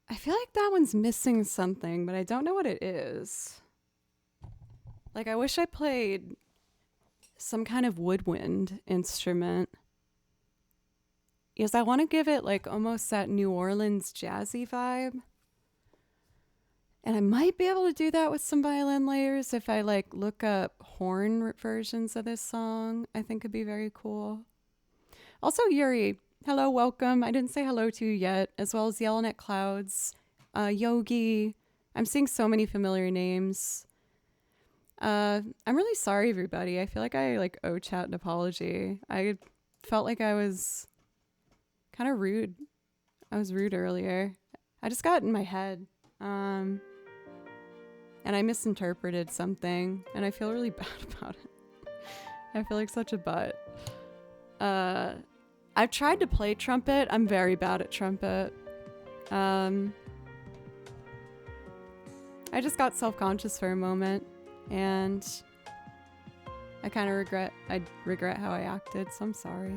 I feel like that one's missing something, but I don't know what it is. Like, I wish I played some kind of woodwind instrument. Yes, I want to give it like almost that New Orleans jazzy vibe. And I might be able to do that with some violin layers if I like look up horn versions of this song. I think it'd be very cool. Also, Yuri, hello, welcome. I didn't say hello to you yet, as well as Yelling at Clouds, Yogi. I'm seeing so many familiar names. I'm really sorry, everybody. I feel like I like owe chat an apology. I felt like I was kind of rude. I was rude earlier. I just got in my head. And I misinterpreted something, and I feel really bad about it. I feel like such a butt. I've tried to play trumpet. I'm very bad at trumpet. I just got self-conscious for a moment, and I kind of regret how I acted, so I'm sorry.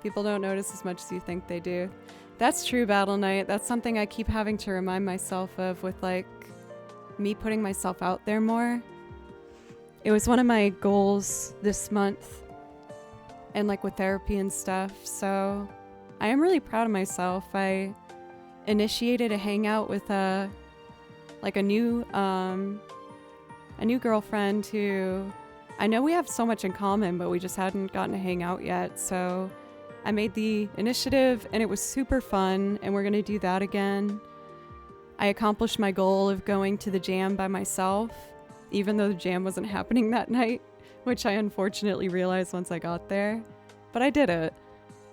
People don't notice as much as you think they do. That's true, Battle Knight. That's something I keep having to remind myself of with, like, me putting myself out there more. It was one of my goals this month, and, like, with therapy and stuff, so I am really proud of myself. I initiated a hangout with a new girlfriend who I know we have so much in common, but we just hadn't gotten to hang out yet, so I made the initiative, and it was super fun, and we're going to do that again. I accomplished my goal of going to the jam by myself, even though the jam wasn't happening that night, which I unfortunately realized once I got there. But I did it.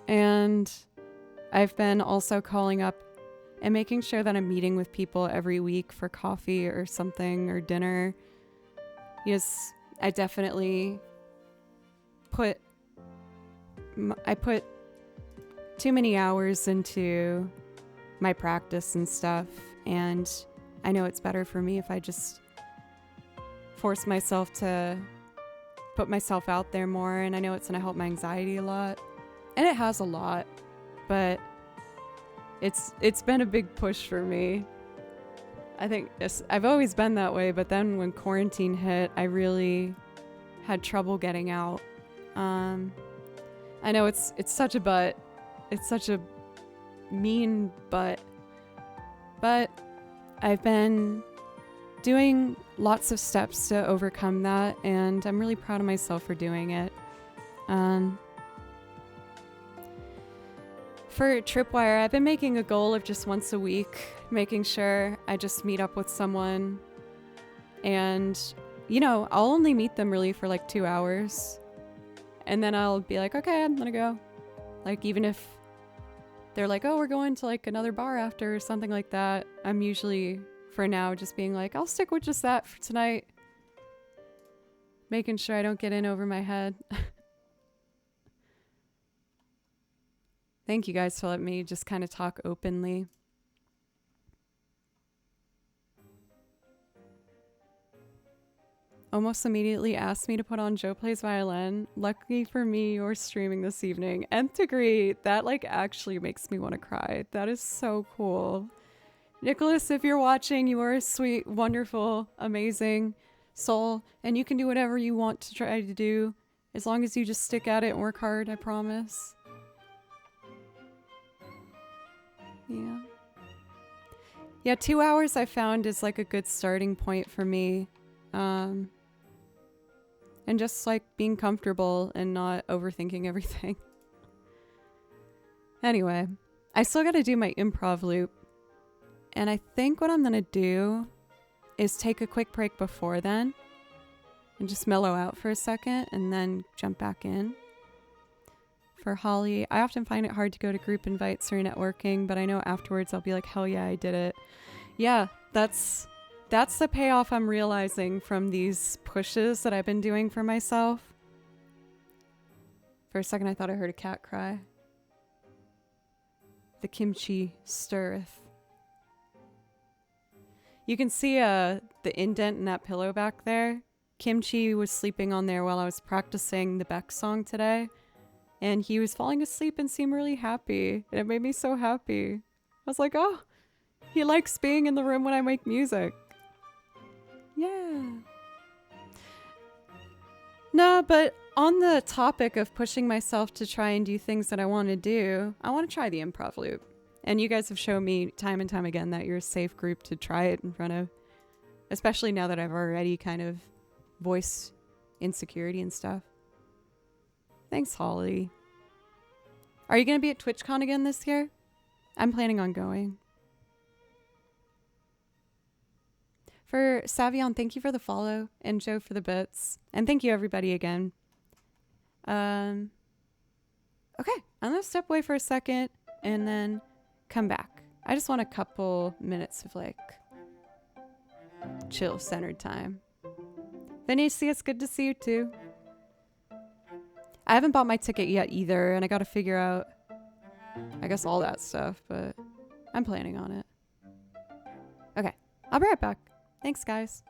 And I've been also calling up and making sure that I'm meeting with people every week for coffee or something or dinner. Yes, I definitely put too many hours into my practice and stuff, and I know it's better for me if I just force myself to put myself out there more, and I know it's going to help my anxiety a lot, and it has a lot, but it's been a big push for me. I think I've always been that way, but then when quarantine hit, I really had trouble getting out. I know it's such a butt. It's such a mean butt. But I've been doing lots of steps to overcome that, and I'm really proud of myself for doing it. For Tripwire, I've been making a goal of just once a week, making sure I just meet up with someone. And, I'll only meet them really for like 2 hours. And then I'll be like, okay, I'm gonna go. Like, even if they're like, oh, we're going to like another bar after or something like that, I'm usually for now, just being like, I'll stick with just that for tonight. Making sure I don't get in over my head. Thank you guys for letting me just kind of talk openly. Almost immediately asked me to put on Joe Plays Violin. Lucky for me, you're streaming this evening. Nth degree, that like actually makes me want to cry. That is so cool. Nicholas, if you're watching, you are a sweet, wonderful, amazing soul, and you can do whatever you want to try to do, as long as you just stick at it and work hard, I promise. Yeah. Yeah, 2 hours I found is like a good starting point for me. And just like being comfortable and not overthinking everything. Anyway, I still gotta do my improv loop. And I think what I'm gonna do is take a quick break before then and just mellow out for a second and then jump back in. For Holly, I often find it hard to go to group invites or networking, but I know afterwards I'll be like, hell yeah, I did it. Yeah, that's the payoff I'm realizing from these pushes that I've been doing for myself. For a second, I thought I heard a cat cry. The kimchi stirreth. You can see the indent in that pillow back there. Kimchi was sleeping on there while I was practicing the Beck song today. And he was falling asleep and seemed really happy. And it made me so happy. I was like, oh, he likes being in the room when I make music. Yeah. No, but on the topic of pushing myself to try and do things that I want to do, I want to try the improv loop. And you guys have shown me time and time again that you're a safe group to try it in front of, especially now that I've already kind of voiced insecurity and stuff. Thanks, Holly. Are you going to be at TwitchCon again this year? I'm planning on going. For Savion, thank you for the follow, and Joe for the bits. And thank you, everybody, again. Okay, I'm going to step away for a second and then come back. I just want a couple minutes of, like, chill, centered time. Vinicius, good to see you, too. I haven't bought my ticket yet, either, and I got to figure out, I guess, all that stuff, but I'm planning on it. Okay, I'll be right back. Thanks, guys.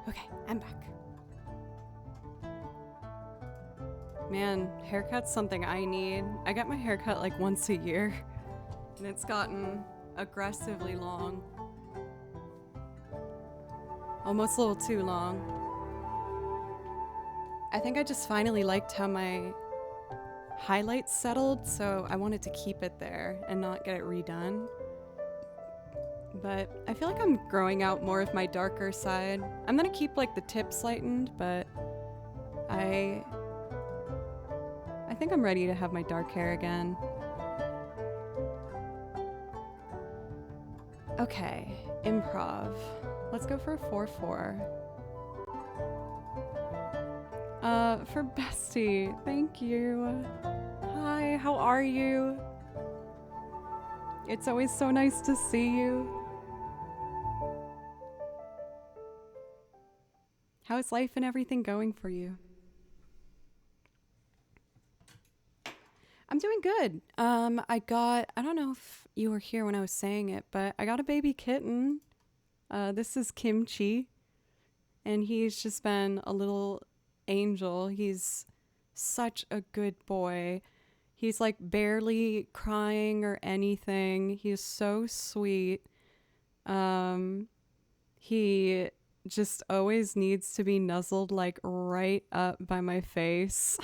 Okay, I'm back. Man, haircut's something I need. I get my haircut like once a year, and it's gotten aggressively long. Almost a little too long. I think I just finally liked how my highlights settled, so I wanted to keep it there and not get it redone. But I feel like I'm growing out more of my darker side. I'm gonna keep like the tips lightened, but I think I'm ready to have my dark hair again. Okay, improv. Let's go for a 4-4. For Bestie, thank you. Hi, how are you? It's always so nice to see you. How is life and everything going for you? I'm doing good. I don't know if you were here when I was saying it, but I got a baby kitten. This is Kimchi, and he's just been a little angel. He's such a good boy. He's like barely crying or anything. He's so sweet. He just always needs to be nuzzled like right up by my face.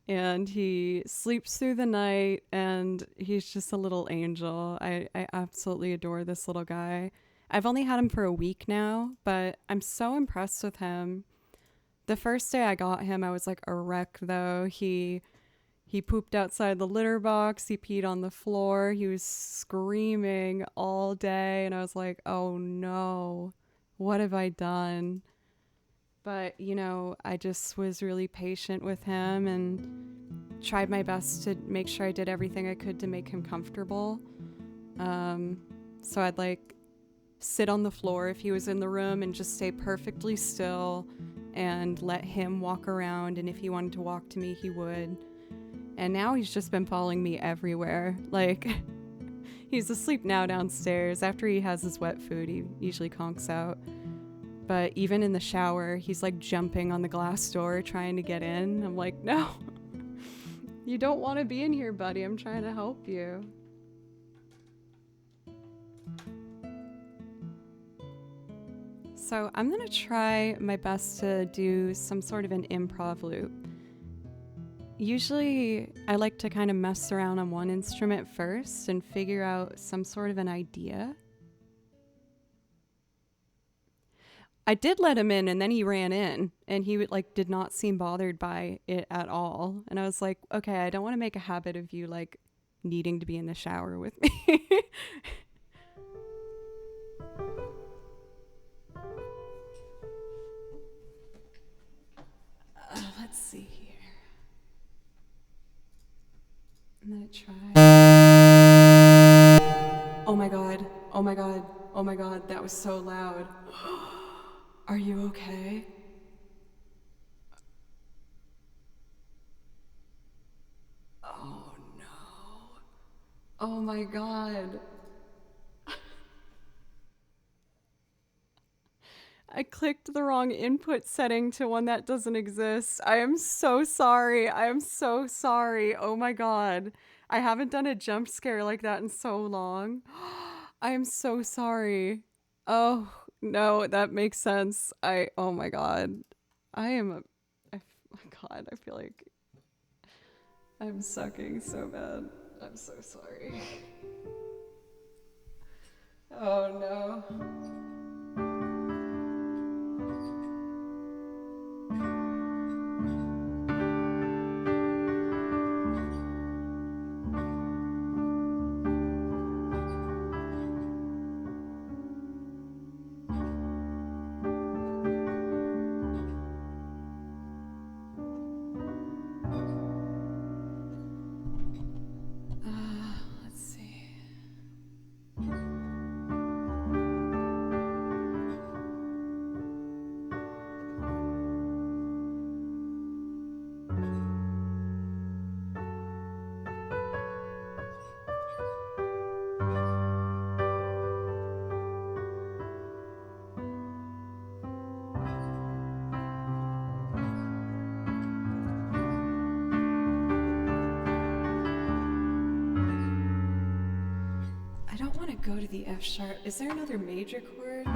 And he sleeps through the night, and he's just a little angel. I absolutely adore this little guy. I've only had him for a week now, but I'm so impressed with him. The first day I got him, I was like a wreck, though. He pooped outside the litter box. He peed on the floor. He was screaming all day, and I was like, oh no, what have I done? But, you know, I just was really patient with him and tried my best to make sure I did everything I could to make him comfortable. So I'd like sit on the floor if he was in the room and just stay perfectly still and let him walk around. And if he wanted to walk to me, he would. And now he's just been following me everywhere. Like, he's asleep now downstairs. After he has his wet food, he usually conks out. But even in the shower, he's like jumping on the glass door trying to get in. I'm like, no, you don't want to be in here, buddy. I'm trying to help you. So I'm going to try my best to do some sort of an improv loop. Usually I like to kind of mess around on one instrument first and figure out some sort of an idea. I did let him in, and then he ran in, and he like did not seem bothered by it at all. And I was like, okay, I don't want to make a habit of you like needing to be in the shower with me. Let's see here. I'm gonna try. Oh my god. Oh my god. Oh my god. That was so loud. Are you okay? Oh no. Oh my god. I clicked the wrong input setting to one that doesn't exist. I am so sorry. I am so sorry. Oh my god. I haven't done a jump scare like that in so long. I am so sorry. Oh, no, that makes sense. Oh my god. God, I feel like I'm sucking so bad. I'm so sorry. Oh no. Let's see. go to the F sharp. Is there another major chord?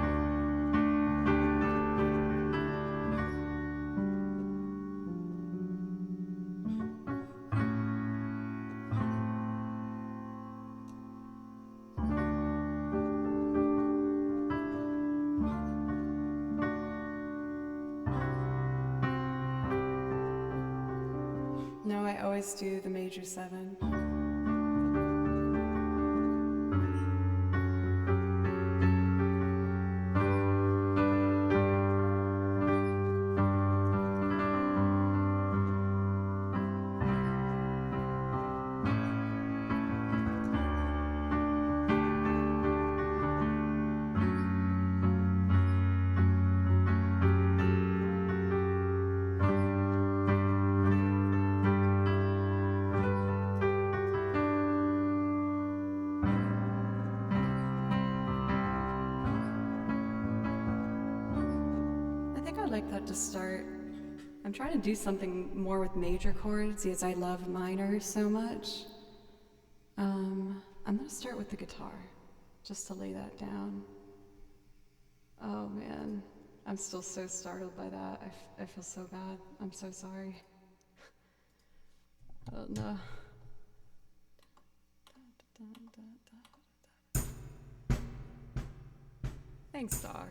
No, I always do the major 7. Like that to start. I'm trying to do something more with major chords because I love minor so much. I'm gonna start with the guitar just to lay that down. Oh man, I'm still so startled by that. I feel so bad. I'm so sorry. Oh no. Thanks, dog.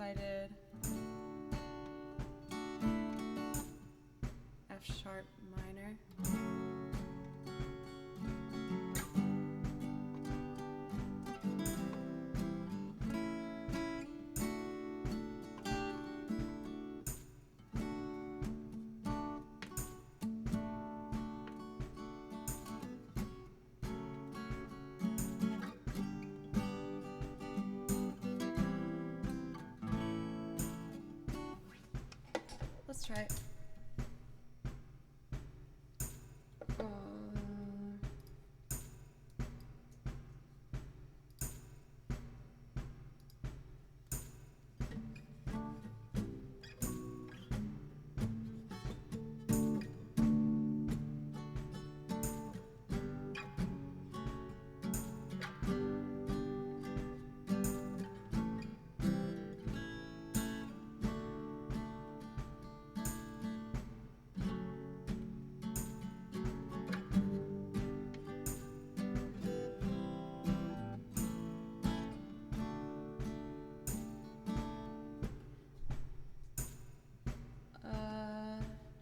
I did F sharp minor. Let's try it.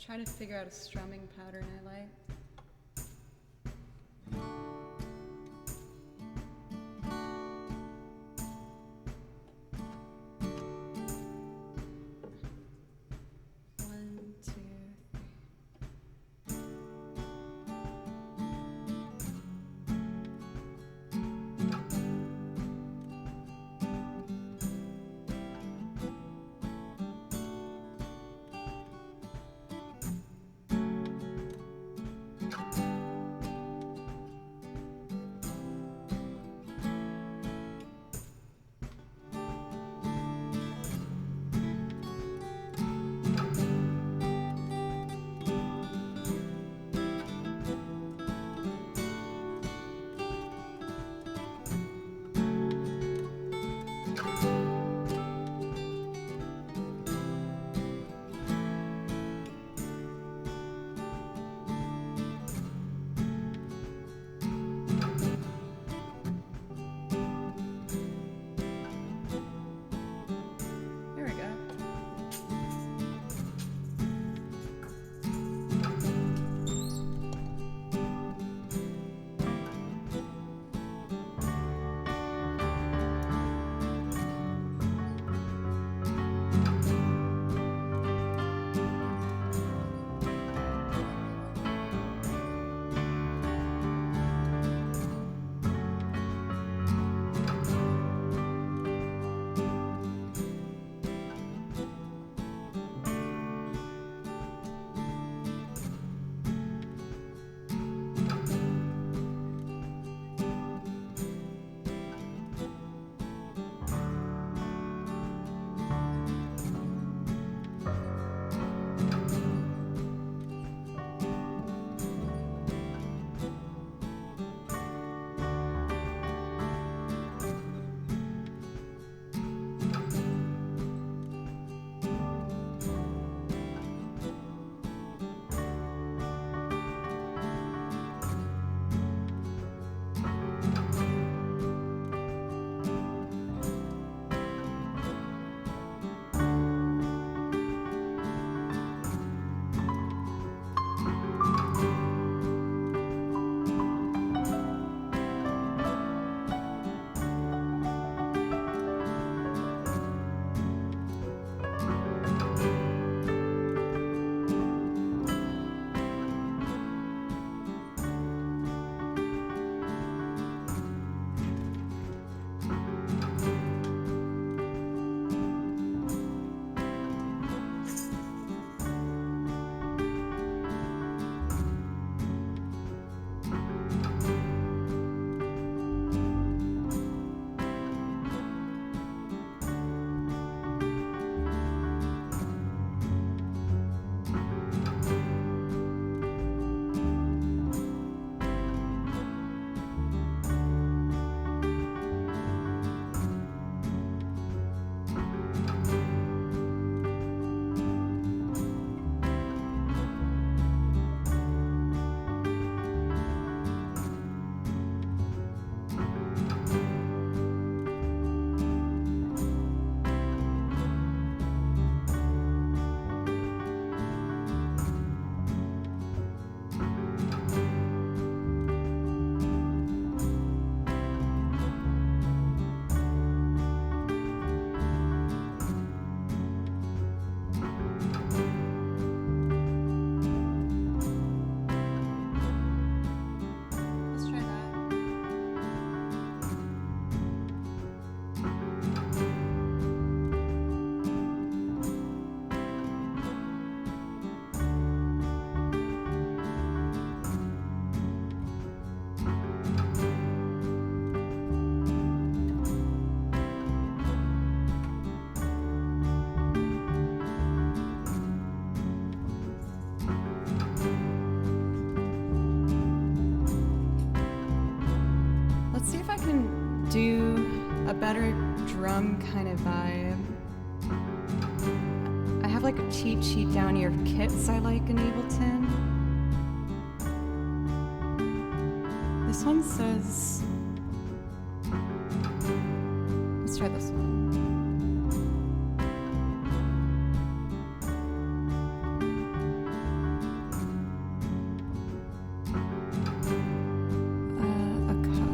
Trying to figure out a strumming pattern I like. One, two, better drum kind of vibe. I have like a cheat sheet down here of kits I like in Ableton. This one says, let's try this one. A cuff.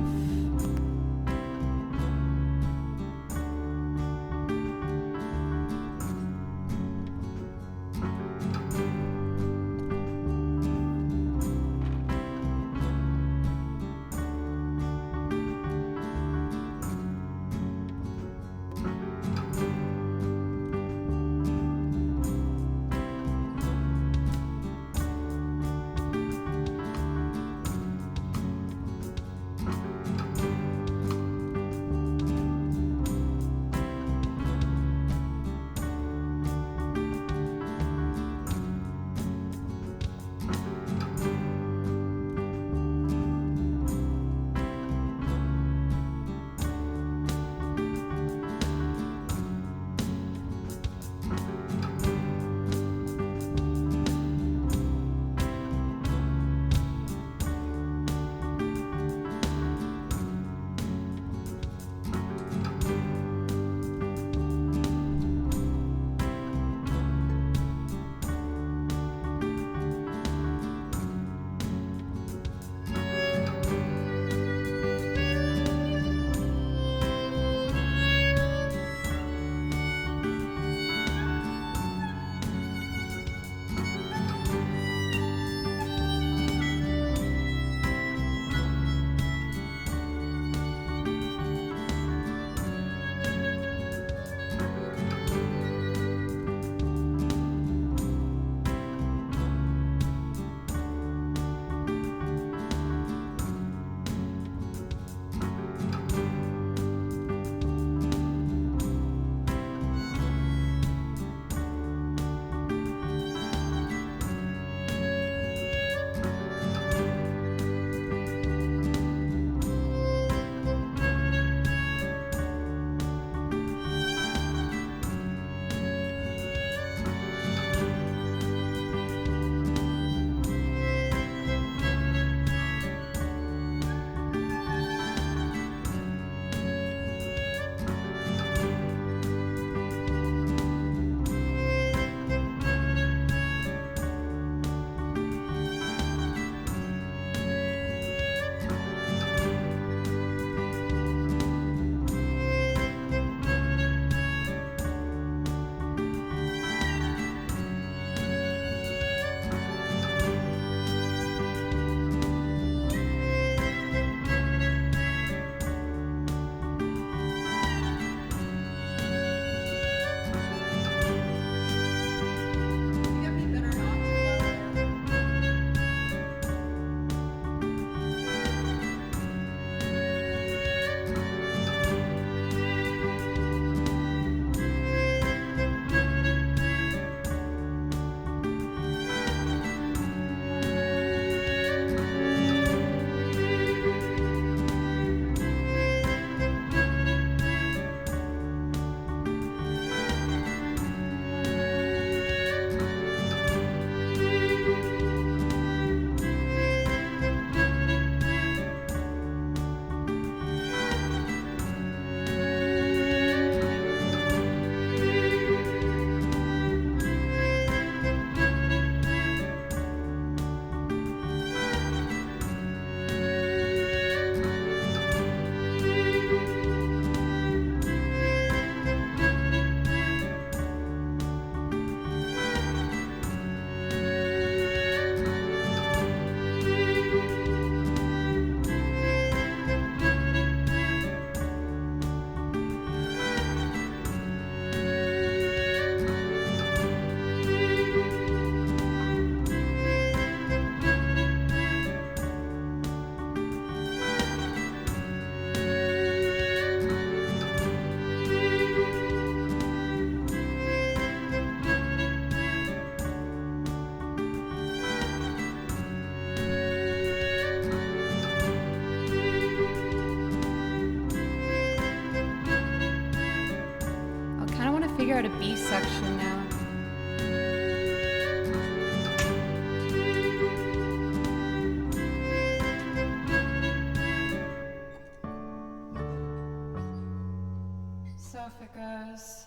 it goes.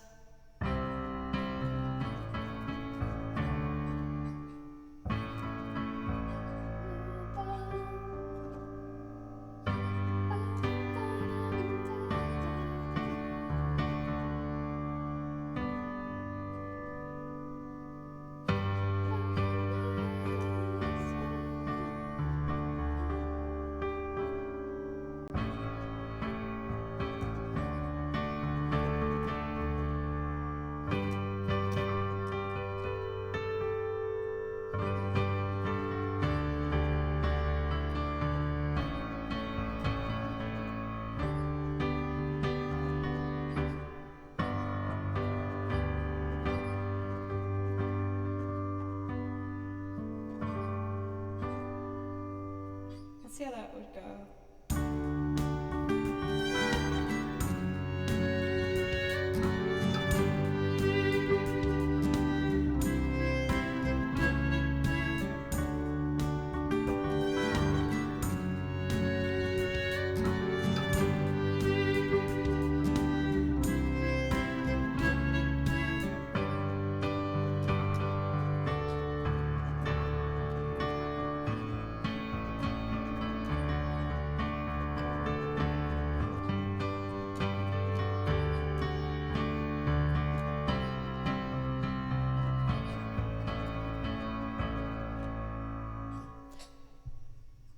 Let's see how that would go.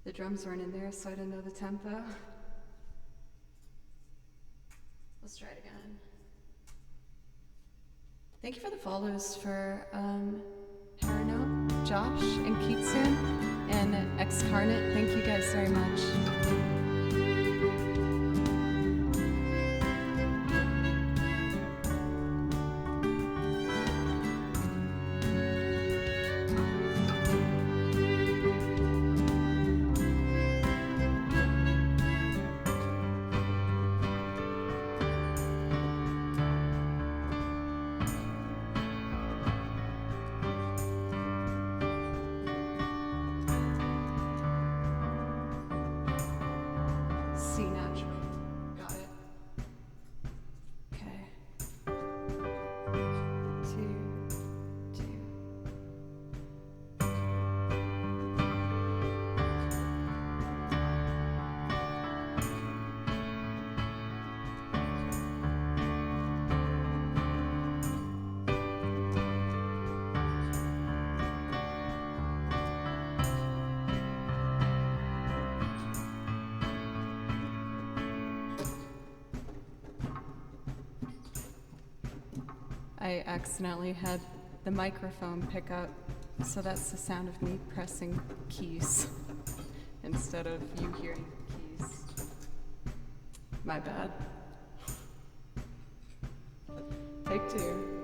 The drums weren't in there, so I didn't know the tempo. Let's try it again. Thank you for the follows for Harino, Josh, and Kitsun, and Excarnate. Thank you guys very much. C natural. Got it. Okay. 2, 2. I accidentally had the microphone pick up, so that's the sound of me pressing keys instead of you hearing keys. My bad. Take 2.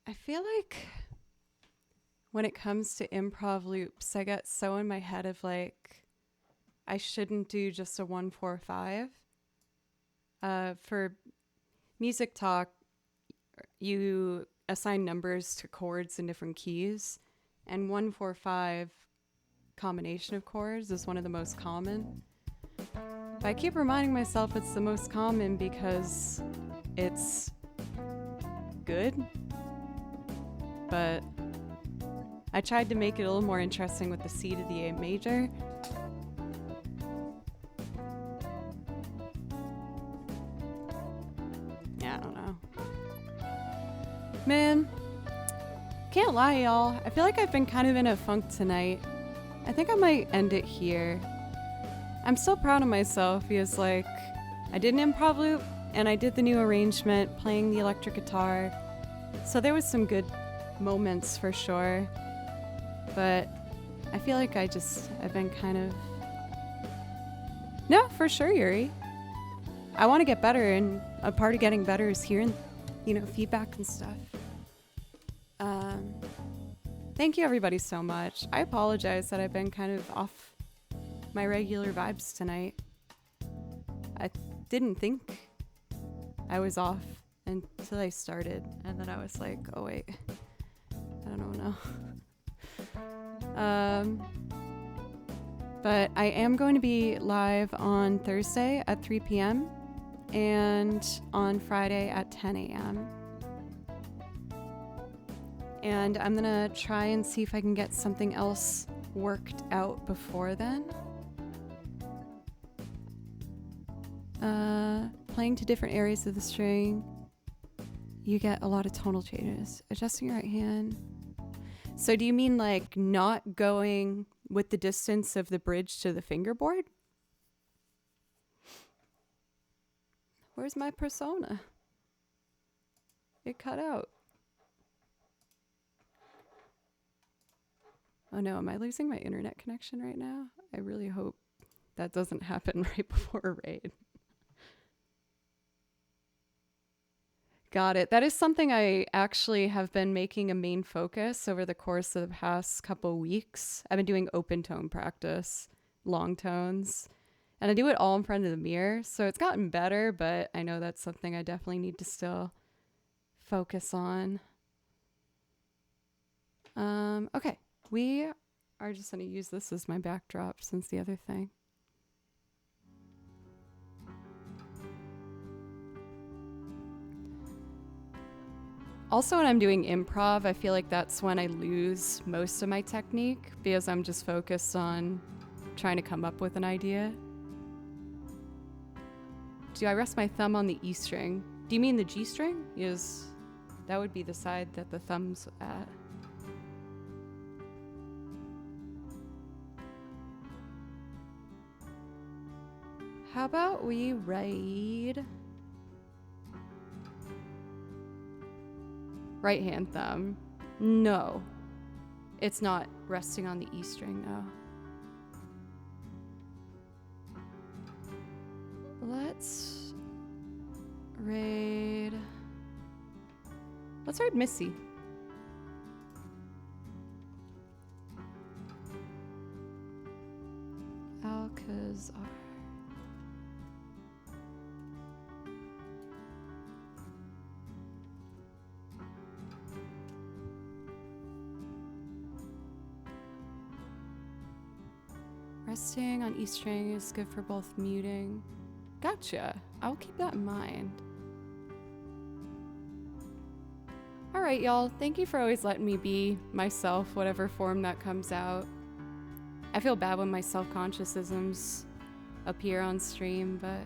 I feel like when it comes to improv loops, I get so in my head of like, I shouldn't do just a 1-4-5. For music talk, you assign numbers to chords in different keys, and 1-4-5 combination of chords is one of the most common. But I keep reminding myself it's the most common because it's good. But I tried to make it a little more interesting with the C to the A major. Yeah, I don't know. Man, can't lie, y'all. I feel like I've been kind of in a funk tonight. I think I might end it here. I'm so proud of myself because, like, I did an improv loop and I did the new arrangement playing the electric guitar. So there was some good moments for sure. But I feel like I've been kind of... No, for sure, Yuri. I want to get better, and a part of getting better is hearing, feedback and stuff. Thank you everybody so much. I apologize that I've been kind of off my regular vibes tonight. I didn't think I was off until I started, and then I was like, oh wait, I don't know. But I am going to be live on Thursday at 3 p.m. and on Friday at 10 a.m. And I'm gonna try and see if I can get something else worked out before then. Playing to different areas of the string, you get a lot of tonal changes. Adjusting your right hand. So do you mean like not going with the distance of the bridge to the fingerboard? Where's my persona? It cut out. Oh no, am I losing my internet connection right now? I really hope that doesn't happen right before a raid. Got it. That is something I actually have been making a main focus over the course of the past couple weeks. I've been doing open tone practice, long tones, and I do it all in front of the mirror. So it's gotten better, but I know that's something I definitely need to still focus on. Okay. We are just going to use this as my backdrop since the other thing. Also, when I'm doing improv, I feel like that's when I lose most of my technique because I'm just focused on trying to come up with an idea. Do I rest my thumb on the E string? Do you mean the G string? Yes, that would be the side that the thumb's at. How about we write right hand thumb? No, it's not resting on the E string, no. Let's write Missy. Alcazar. Resting on E string is good for both muting. Gotcha. I'll keep that in mind. All right, y'all. Thank you for always letting me be myself, whatever form that comes out. I feel bad when my self-consciousisms appear on stream, but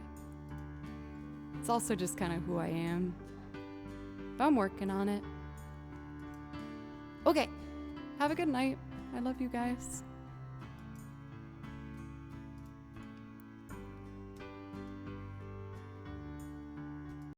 it's also just kind of who I am. But I'm working on it. Okay. Have a good night. I love you guys.